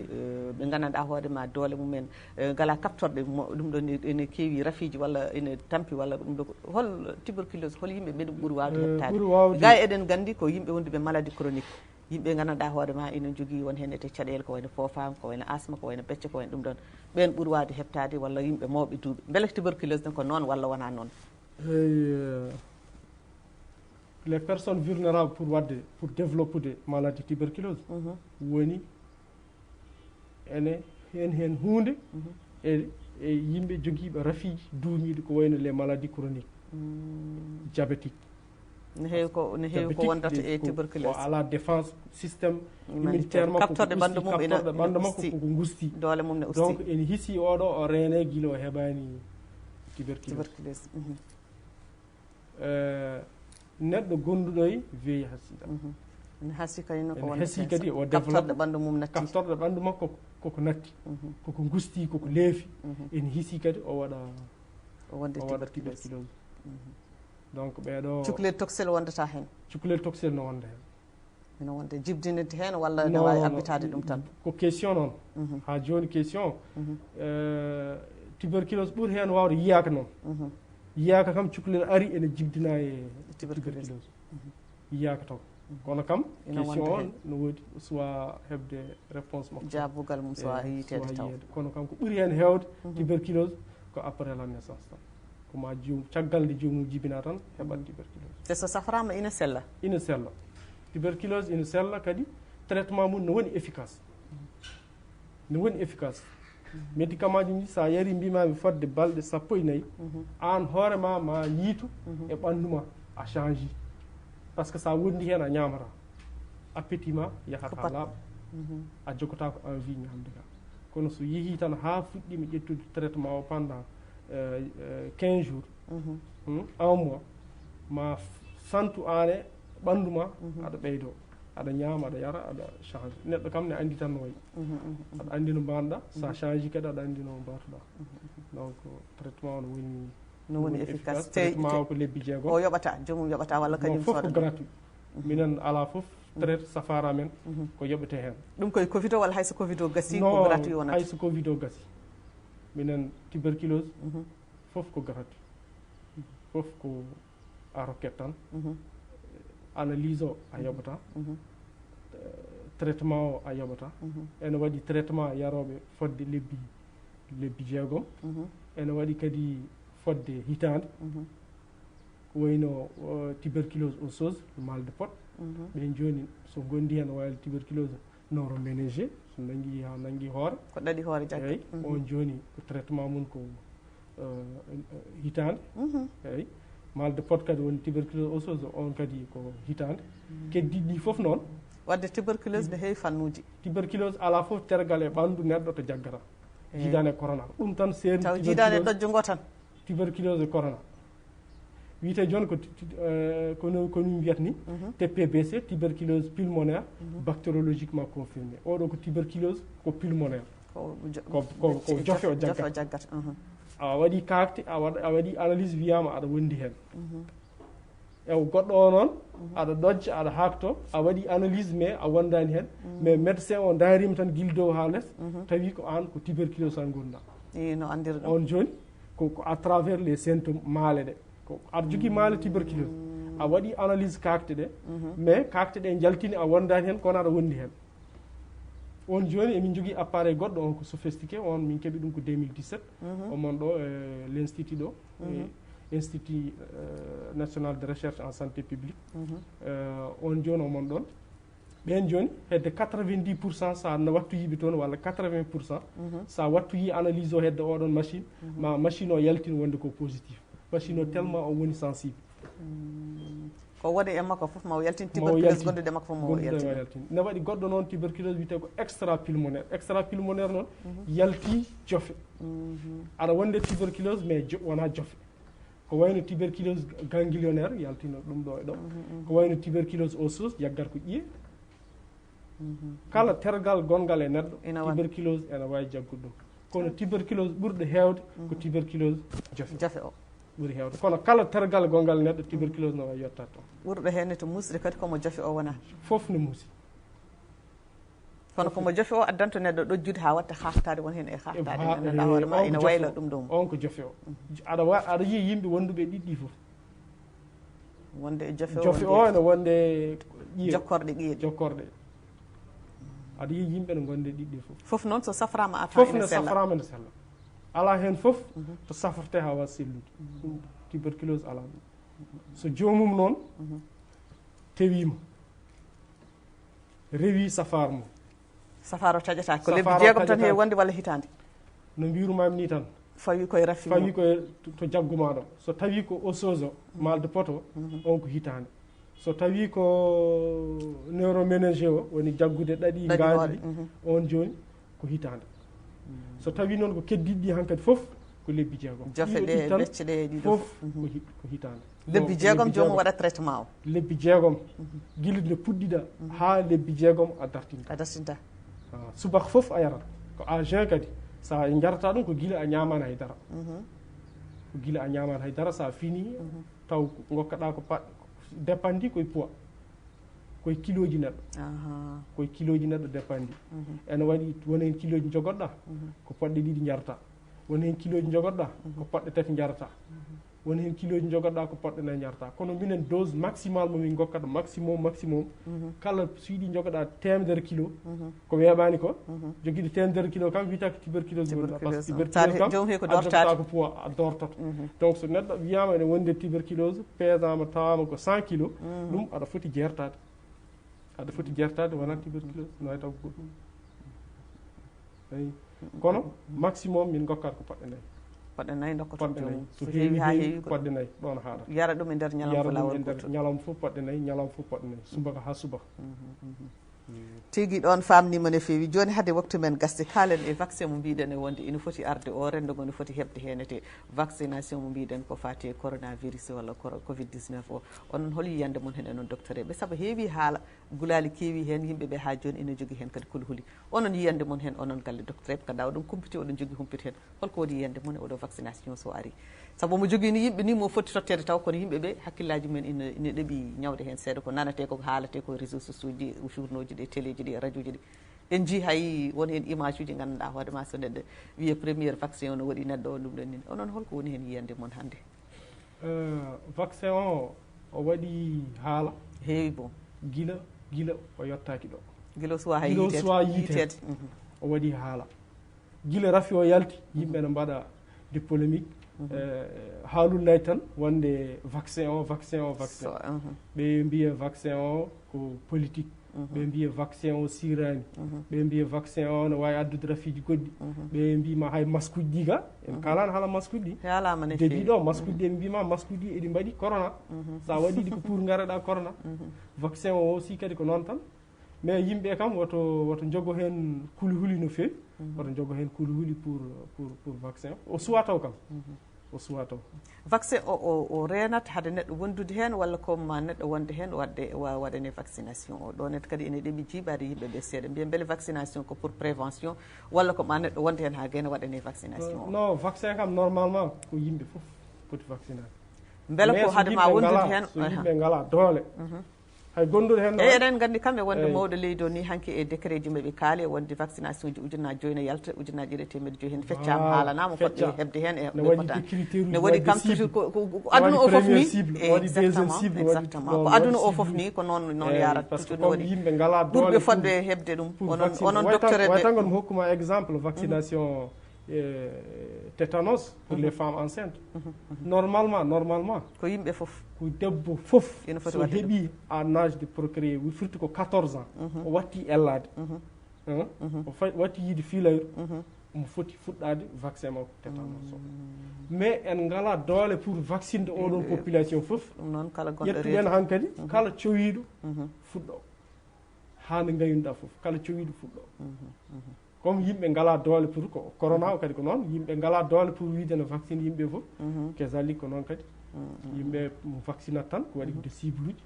ɓe gandanɗa hoorema doole mumen ngala kaptorɗe ɗum ɗon ene keewi rafiji walla ene tampi walla ɗum ɗo hol tuberculose hol yimɓe ɓeɗum ɓuuri wawde heɓtade ga eɗen gandi ko yimɓe wonduɓe maladie chronique yimɓe gandanɗa hoorema ene jogui won hen ete caɗele ko wayno fofam ko wayno asma ko wayno becce ko wayno ɗum ɗon ɓen ɓuuri wawde heɓtade walla yimɓe mawɓe duuɓi beele tuberculose tan ko noon walla wona noon les personnes vulnérables pour développer maladie tuberculose woni ene hen hunde e yimɓe joguiɓe rafiji duumiɗi ko wayno les maladies chroniques diabétique ne heewi ko wondata e tuberculose ala défense systéme immunitaire makko kaptorɗe ɓandu mum ɓandu makko koko gusti doole mum ne usti donc ene hiisi oɗo o reene guila o heɓani tuberculose neɗɗo gonduɗo e weyi hasida ene haasi kadi no ko wonata haasi kadi o kaptorɗe ɓandu mum natti kaptorɗe ɓandu makko koko natti koko gusti koko leefi ene hiisi kadi o waɗa tuberculose donc ɓeɗo cukalel toxel wondata hen cukalel toxel no wonda hen ene wonde jibdinede hen walla ne wawi abbitade ɗum tan ko question noon ha joni question tuberculose ɓuuri hen wawde yiyaka noon yiyaka kam cukalel ari ene jibdina e tuberculose yiyaka taw kono kam question o no woodi soit hebde réponse makko jaabugal mum soit yitede taw kono kam ko ɓuuri hen hewde tuberculose ko après la naissance tan koma joom caggal nde joomum jibina tan heɓat tuberculose te so saframa ina sella tuberculose ina sella kadi traitement mum no woni efficace médicament ji sa yari mbimami fodde balɗe 14 an hoorema ma yiitu e ɓanduma a change par ce que sa wondi hen a ñamata appétit ma yahata laaɓa a jogota ko envie ñamde ka kono so yeehi tan ha fuɗɗima ƴettude traitement o pendant 15 jours 1 mois ma santu ane ɓanduma aɗa ɓeydo aɗa ñaama aɗa yara aɗa change neɗɗo kam ne andi tan no wayi aɗa andi no mbanɗa sa change kadi aɗa andi no mbatuɗa donc traitement no woni efficace traitement o ko lebbi jeegom o yoɓata joomum yoɓata walla kañum fof ko gratuit minen ala fof traite safara men ko yoɓete hen ɗum koye covid o walla hayso covid o gasi ko gratuit wonata hayso covid o gasi minen tuberculose fof ko gratuit fof ko a roquette tan analyse o a yoɓata traitement o a yoɓata ene waɗi traitement yaroɓe fodde lebbi jeegom ene waɗi kadi fodde hitande ko wayno tuberculose osseuse mal de pot ɓen joni so gondi hen waylo tuberculose neuroménager so nangui hoore ko ɗaɗi hoore jagga eyyi on joni ko traitement mum ko hitande eyyi mal de pot kadi woni tuberculose osseuse on kadi ko hitande keddiɗi foof noon wadde tuberculose ne heewi fannuji tuberculose ala foof tergal e ɓandu neɗɗo to jaggata jidane e corona ɗum tan serni taw jidane ɗojjo ngo tan tuberculose e corona wiyete joni ko min mbiyata ni TPBC tuberculose pulmonaire bactériologiquement confirmé oɗo ko tuberculose ko pulmonaire ko jofe o jaggata a waɗi kakte a waɗi analyse wiyama aɗa wondi hen ew goɗɗo o noon aɗa ɗojja aɗa hakto a waɗi analyse mais a wondani hen mais médecin o darima tan guila dow ha less tawi ko an ko tuberculose tan gonɗa no andira ɗum on joni ko à travers les symptômes maale ɗe ko aɗa jogui maale tuberculose a waɗi analyse kakte ɗe mais kakte ɗe jaltini a wondani hen kono aɗa wondi hen on joni emin jogui appareil goɗɗo on ko sophistiqué on min keeɓi ɗum ko 2017 omon ɗo l' institut ɗo institut national de recherche en santé publique on joni omon ɗon ɓen joni hedde 90% sa wattu yiɓe toon walla 80% sa wattu yi analyse o hedde oɗon machine ma machine o yaltina wonde ko positif machine o tellement o woni sensible ko woni e makko fof ma o yaltin tuberculose gondude makko fof mo yaltin ne waɗi goɗɗo noon tuberculose wiyete ko extra pulmonaire noon yalti jofe aɗa wonde tuberculose mais wona jofe ko wayno tuberculose ganglionnaire yaltino ɗum ɗo e ɗo ko wayno tuberculose osseuse jaggat ko ƴiye kala tergal gongal e neɗɗo tuberculose ene wawi jaggude ɗum kono tuberculose ɓurɗo hewde ko tuberculose jofe o ɓuuri hewde kono kala tergal gongal neɗɗo tuberculose no wawi yettat toon ɓurɗo henne to musde kadi komo jofe o wona fof ne muusi kono komo jofe o addanto neɗɗo ɗojjude ha watta haftade won hen e haftade gandanɗa hoore ma ina waylo ɗum ɗum on ko jofe o aɗa yi yimɓe wonduɓe ɗiɗɗi fof wonde e jofe o ene wonde ƴiye jokkorɗe ƴiyeɗe jokkorɗe aɗa yi yimɓe ne gonde ɗiɗɗi fof noon so saframa a fof ne saframa ne sella ala hen fof to safrete ha wawa sellude ɗum tuberculose ala ɗum so jomum noon tewima rewi safar mum safaro taƴata ko lebbi jeegom tan he wonde walla hitande no mbirumami ni tan fawi koye rafi fawi koye to jagguma ɗo so tawi ko osseuse o malde poto on ko hitande so tawi ko neuroméningé o woni jaggude ɗaɗi gaadi on joni ko hitande so tawi noon ko keddiɗɗi hankkadi fof ko lebbi jeegom jofe ɗe lecce ɗe ɗiɗo fof ko hitande lebbi jeegom jomum waɗa traitement o lebbi jeegom guila nde puɗɗiɗa ha lebbi jeegom a dartinta subaka fof a yarat ko à jeun kadi sa jarata ɗum ko guila a ñamani haydara ko guila a ñamani haydara sa fini taw gokkaɗa ko dépandi koye poids koye kiloji neɗɗo koye kiloji neɗɗo dépandi ene waɗi woni hen kiloji jogoɗɗa ko poɗɗe ɗiɗi jarata woni hen kiloji jogoɗɗa ko poɗɗe tati jarata woni hen kiloji jogoɗɗa ko poɗɗe nayyi jarata kono minen dose maximal momin gokkata maximum kala so yiɗi jogoɗa temedere kilo ko weeɓani ko joguiɗo temedere kilo kam wiyata ko tuberculose woni par ce que tuberculose kam addata ko poids a dortoto donc so neɗɗo wiyama ene wonde tuberculose pesama tawama ko 100 kilo ɗum aɗa foti jertade wona tuberculose no way taw ko goɗɗum ayi kono maximum min gokkata ko poɗɗe nayyi poɗɗe nayyi dokkoto jomum so heewi ha heewi poɗɗe nayyi ɗon haɗata yara ɗum e nder ñalawma lawol goto ñalawma fof poɗɗe nayyi ñalawma fof poɗɗe nayyi subaka ha subaka tigui ɗon famnima no fewi joni hade waktu men gasde kalen e vaccin mo mbiɗen e wonde ina foti arde o rendogo no foti hebde henete vaccination mo mbiɗen ko fati e coronavirus walla covid 19 o onon hol yiyande moon hen enon docteur eɓe saabu heewi haala gulali keewi hen yimɓeɓe ha joni ina jogui hen kadi kulhuli onon yiyande moon hen onon galle docteur eɓe ganduɗa oɗon kumpiti oɗon jogui humpiti hen holko woni yiyande moon e oɗo vaccination so ari saabu mo jogui ni yimɓe ni mo foti tottede taw kono yimɓeɓe hakkillaji mumen ina ɗeeɓi ñawde hen seeɗa ko nanate ko haalate ko réseau sociaux ji journaux ji ɗi télé ji ɗi radio ji ɗi en jii hay won hen image uji ganduɗa hoorema so neɗɗo wiye premiére vaccin o no waɗi neɗɗo o ɗum ɗon ni onon holko woni hen yiyande moon hannde vaccin o waɗi haala heewi bon gila o yettaki ɗo guila suwa hay yitede o waɗi haala gila rafi o yalti yimɓe ne mbaɗa de polémique haalullahi tan wonde vaccin o ɓe mbiya vaccin o ko politique ɓe mbiya vaccin o sirani ɓe mbiya vaccin o ne wawi addude rafiji goɗɗi ɓe mbima hay masque uji ɗi ga en kalani haala masque uji ɗi dedi ɗo masque uji ɗi ɓe mbima masque uji ɗi eɗi mbaɗi corona sa waɗiɗi ko pour gareɗa corona vaccin o aussi kadi ko noon tan mais yimɓe kam woto jogo hen kulihuli no fewi woto jogo hen kulihuli pour vaccin o suwa taw kam o suwa taw vaccin o renat hade neɗɗo wondude hen walla comme neɗɗo wonde hen waɗane vaccination o ɗo net kadi ene ɗeeɓi jiiɓade yimɓeɓe seeɗa mbiya beele vaccination ko pour prévention walla ko ma neɗɗo wonde hen ha gayna waɗane vaccination o non vaccin kam normalement ko yimɓe foof foti vaccinade beele ko hade ma wondude hen so yimɓe ngala doole hay gonduɗo hen eyi eɗen gandi kamɓe wonde mawɗo leydi o ni hanki e décret ji maɓe kaali wonde vaccination ji ujunaji 4 ne yalta ujunaji 1.5 hen feccama haalanama fodɓe hebde hen e ne waɗi kam toujours ko aduna o foof ni exactement ko aduna o foof ni ko noon yarata toujours ne waɗi yimɓe ngala ɓurɓe fodɓe hebde ɗum onon docteur way tan gon mi hokkuma exemple vaccination tétanos pour les femmes enceintes normalement ko yimɓe foof ko debbo foof so heeɓi en âge de procréer firti ko 14 ans o watti ellade o watti yiide fiilayru omo foti fuɗɗade vaccin makko tétanos o mais en ngala doole pour vaccinde oɗon population foof ƴettuɗen han kadi kala cowiɗo fuɗɗo hande gaynuɗa foof kala cowiɗo fuɗɗo comme yimɓe ngala doole pour ko corona o kadi ko noon yimɓe ngala doole pour wiide no vaccine yimɓe fof kesali ko noon kadi yimɓe vaccinat tan ko waɗi de cible uji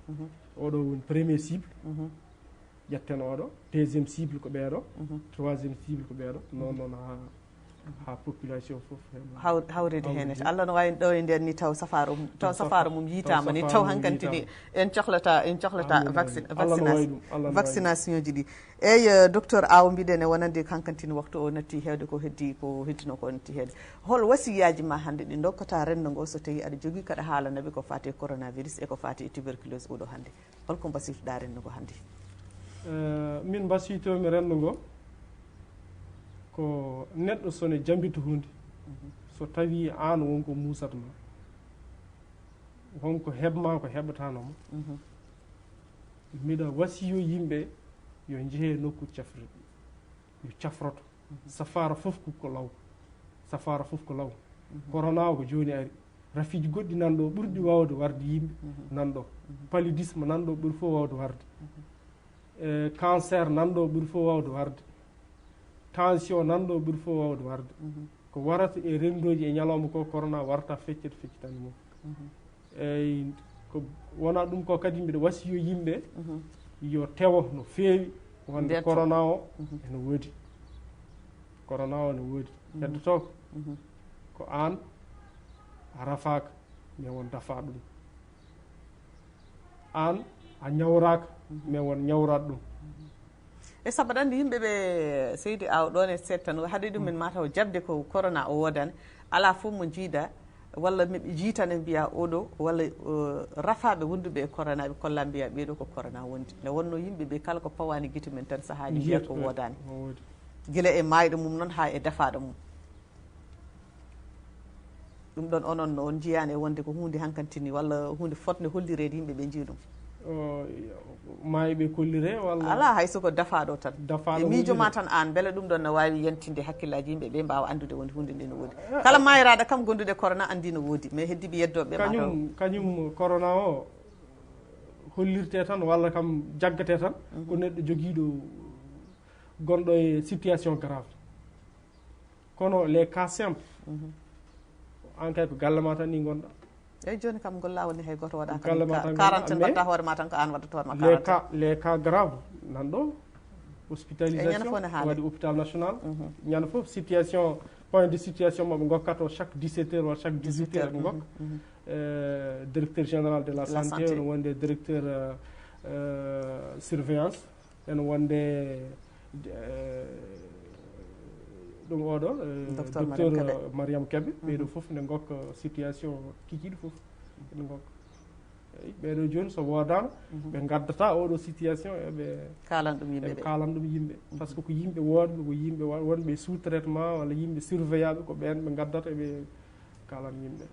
oɗo woni premier cible ƴetten oɗo deuxiéme cible ko ɓeeɗo troisiéme cible ko ɓeeɗo noon ha population fof hawride hen Allah no wawi ɗo e nden ni taw safaro mum yitama ni taw hankantini en cohlata vaccination ji ɗi eyyi docteur Aw mbiɗen e wonande hankantini waktu o natti hewde ko heddi ko heddino ko natti hedde hol wasiyaji ma hande ɗi dokkata rendo ngo so tawi aɗa jogui kaɗa haalanaɓe ko fati e coronavirus e ko fati e tuberculose oɗo hande holko mbasiytoɗa rendo ngo hande min mbasiytomi rendo ngo ko neɗɗo sone jambita hunde so tawi an wonko musatma wonko heɓma ko heɓatanoma mbiɗa wasiyo yimɓe yo jeehe nokku cafrirɗe yo cafroto safara fof ko law corona o ko joni ari rafiji goɗɗi nanɗo ɓurɗi wawde warde yimɓe nanɗo paludisme nanɗo ɓuuri fof wawde warde cancer nanɗo ɓuuri fof wawde warde tension nanɗo ɓuuri fof wawde warde ko warata e rendoji e ñalawma ko corona warta feccitani mum eyyi ko wona ɗum ko kadi mbiɗa wasiyo yimɓe yo tewo no feewi wonde corona o ene woodi heddoto ko an a rafaka mais won dafa ɗum an a ñawraka mais won ñawrat ɗum e sabu aɗa andi yimɓe ɓe Seydi Aw ɗon e seeɗa tan haade ɗumen mataw jabde ko corona o wodani ala fof mo jiida walla miɓe jiitane mbiya oɗo walla rafaɓe wonduɓe e corona ɓe kolla mbiya ɓeɗo ko corona wondi nde wonno yimɓeɓe kala ko pawani guite men tan saahaji mbiya ko wodani guila e mayɗo mum noon ha e defaɗo mum ɗum ɗon onon on jiyani e wonde ko hunde hankantini walla hunde fotde hollirede yimɓeɓe jii ɗum mayiɓe kollire walla ala hay soko dafaɗo tan e miijoma tan an beele ɗum ɗon ne wawi yentinde hakkillaji yimɓeɓe mbawa andude wonde hunde nde no woodi kala mayiraɗo kam gondude corona andi no woodi mais heddiɓe yeddoɓe kañum corona o hollirte tan walla kam jaggate tan ko neɗɗo joguiɗo gonɗo e situation grave kono les cas simple an kay ko galle ma tan ni gonɗa eyyi joni kam ngol lawol ni hay goto waɗa quarantaine mbatta hoore ma tan ko an waɗata hoorema quarantaine les cas grave nanɗo hospitalisation waɗi hôpital national ñande foof situation point de situation maɓe gokkato chaque 17 heures walla chaque 18 heures ɓe gokka directeur général de la santé ene wonde directeur surveillance ene wonde ɗum oɗo docteur Mariam Kebe ɓeɗo foof ne gokka situation kikiɗe foof ene gokka eyyi ɓeɗo joni so wodama ɓe gaddata oɗo situation eɓe kalan ɗum yimɓe par ce que ko yimɓe wodɓe ko yimɓe wonɓe sous traitement walla yimɓe surveillant ko ɓen ɓe gaddata eɓe kalan yimɓe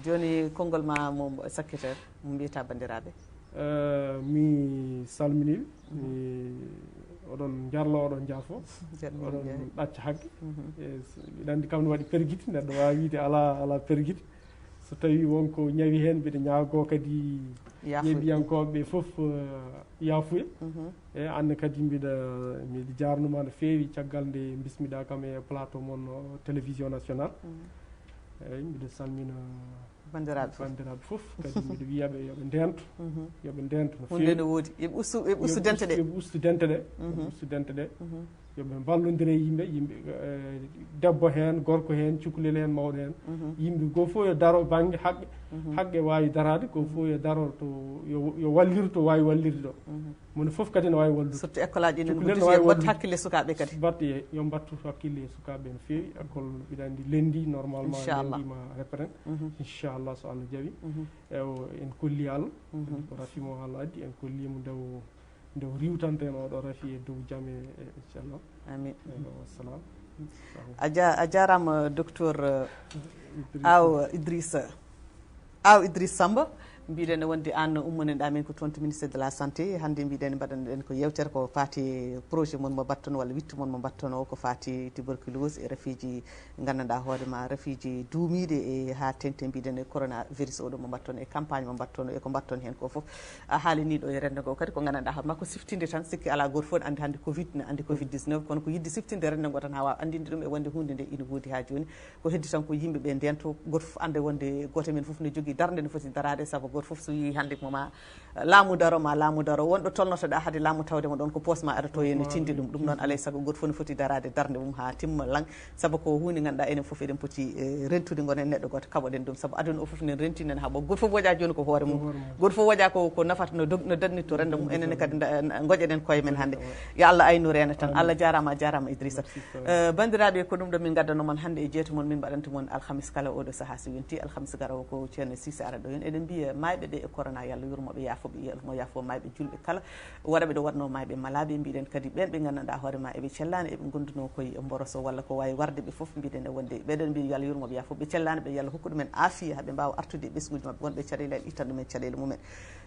joni konngol ma mo secrétaire mo mbiyata bandiraɓe mi salminiɓe oɗon jarlo oɗon jaafo oɗon ɗacca hakke mbiɗa andi kam ne waɗi perguite neɗɗo wawi wiide ala perguite so tawi wonko ñawi hen mbiɗa ñaago kadi yeɓiyankoɓe foof yaafuya e anne kadi mbiɗa jarnuma no feewi caggal nde bismiɗa kam e plateau moon télévision national eyyi mbiɗa salmina bandiraɓe foof kadi mbiɗa wiyaɓe yoɓe ndento no feewi hunde no woodi yoɓe ustu dente ɗe yoɓe ustu dente ɗe yoɓe ballodire yimɓe debbo heen gorko heen cukalel heen mawɗo heen yimɓe goo fof yo daro baŋnge haqqe waawi darade ko fof yo daro to yo walliru to waawi wallirde ɗo mone fof kadi ne waawi wallude surtout école aji ɗin mbatta hakkille sukaaɓe kadi batte yo mbattu hakkille e sukaaɓe no feewi école mbiɗa anndi lendi normalement lendima repren inchallah so Allah jaɓi en kolli Allah ko rafimo Allah addi en kollimo ndew riwtanten oɗo rafi e dow jaam e inchallah amin wassalam a jarama docteur aw Idrissa Samba mbiɗen wonde an ummoneɗa min ko toon to ministére de la santé hannde mbiɗen mbaɗanoɗen ko yewtere ko fati projet mon mo battono walla wittu mon mo battono ko fati tuberculose e rafiiji gandanɗa hoorema rafiiji duumiɗe e ha tengte mbiɗen e coronavirus oɗo mo battono e campagne mo battono e ko batton hen ko foof a haaliniɗo e rende go kadi ko gandanɗa hoorema ko siftinde tan sikki ala goto fof ne andi hannde covid ne andi covid 19 kono ko yidde siftinde rende go tan ha wawa andinde ɗum e wonde hunde nde ina woodi ha joni ko heddi tan ko yimɓeɓe ndento goto fof ande wonde goto men fof ne jogui darde no foti darade saabu goto fof so yi hannde moma laamu daro wonɗo tolnotoɗa haade laamu tawdemo ɗon ko posma aɗato ene tindi ɗum noon alay saago goto fof ne foti darade darde mum ha timma lang saabu ko hunde ganduɗa enen fof eɗen poti rentude gonen neɗɗo goto kaɓoɗen ɗum saabu aduna o fof nen rentinen ha ɓo goto fof woƴa joni ko hoore mum goto fof woƴa ko nafata no daddnitto rende mum enenne kadi goƴeɗen koye men hannde yo Allah aynure ene tan Allah jarama Idrissa bandiraɓe ko ɗum ɗo min gaddanomon hannde e jeeto mon min mbaɗanta mon alhamis kala oɗo saaha so yonti alhamis garawo ko ceerno Cissé ara ɗo hen eɗen mbiya mayɓe ɗe e corona yallah yurmoɓe yafoɓe mo yaafo mayɓe julɓe kala waɗaɓe ɗo waɗno mayɓe malaɓe mbiɗen kadi ɓen ɓe gandanɗa hoorema eɓe cellani eɓe gonduno koye mboroso walla ko wawi warde ɓe foof mbiɗen e wonde ɓeɗen mbi yallah yurmoɓe yafoɓe ɓe cellani ɓe yallah hokku ɗumen aafiya haaɓe mbawa artude e ɓesguji mabɓe wonɓe caɗele en ittan ɗumen caɗele mumen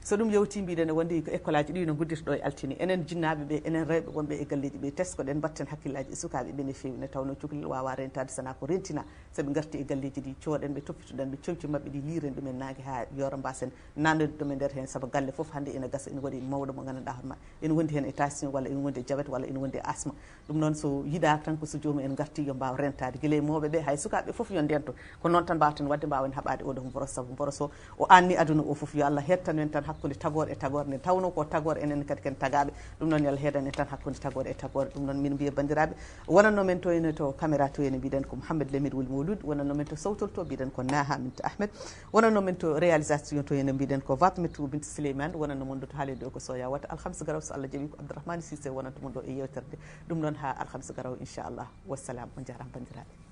so ɗum yewti mbiɗen e wonde ko école aji ɗi no guddita ɗo e altini enen jinnaɓe ɓe enen rewɓe wonɓe e galleji ɓe teskoɗen batten hakkillaji e sukaɓe ɓe no fewi ne tawno cukalel wawa rentade sana ko rentina sooɓe garti e galleji ɗi coɗen ɓe toppitoɗen ɓe comci mabɓe ɗi liren ɗumen nague ha yoro mbasen nannude ɗumen nder hen saabu galle foof hannde ene gasa ene waɗi mawɗo mo gandanɗa hoorema ene wondi hen e tension walla ene wondi e diabète walla ene wondi e asthme ɗum noon so yiɗa tan ko so jomum en garti yo mbawa rentade guila e mawɓeɓe hay sukaɓe foof yo ndento ko noon tan mbawaten wadde mbawen haɓade oɗo boros saabu boros o anni aduna o foof yo Allah hettan en tan hakkude tagore e tagore nde tawno ko tagore enen kadi ken tagaɓe ɗum noon yo Allah heedan en tan hakkude tagore e tagore ɗum noon min mbiya bandiraɓe wonanno men to ene to caméra to ene mbiɗen ko Mouhamed Lamine Wuli Mawlud wonanno men to sawtol to mbiɗen ko Naha Minta Ahmed wonanno men to réalisation to ene mbiɗen ko Fatmatou Bintou Souleymane wonanno mon ɗo to haalede ɗo ko Soya Wata alhamisa garaw so Allah jaaɓi ko Abdourahmane Cissé wonanta mon ɗo e yewtere nde ɗum noon ha alhamisa garaw inchallah wassalamu on jarama bandiraɓe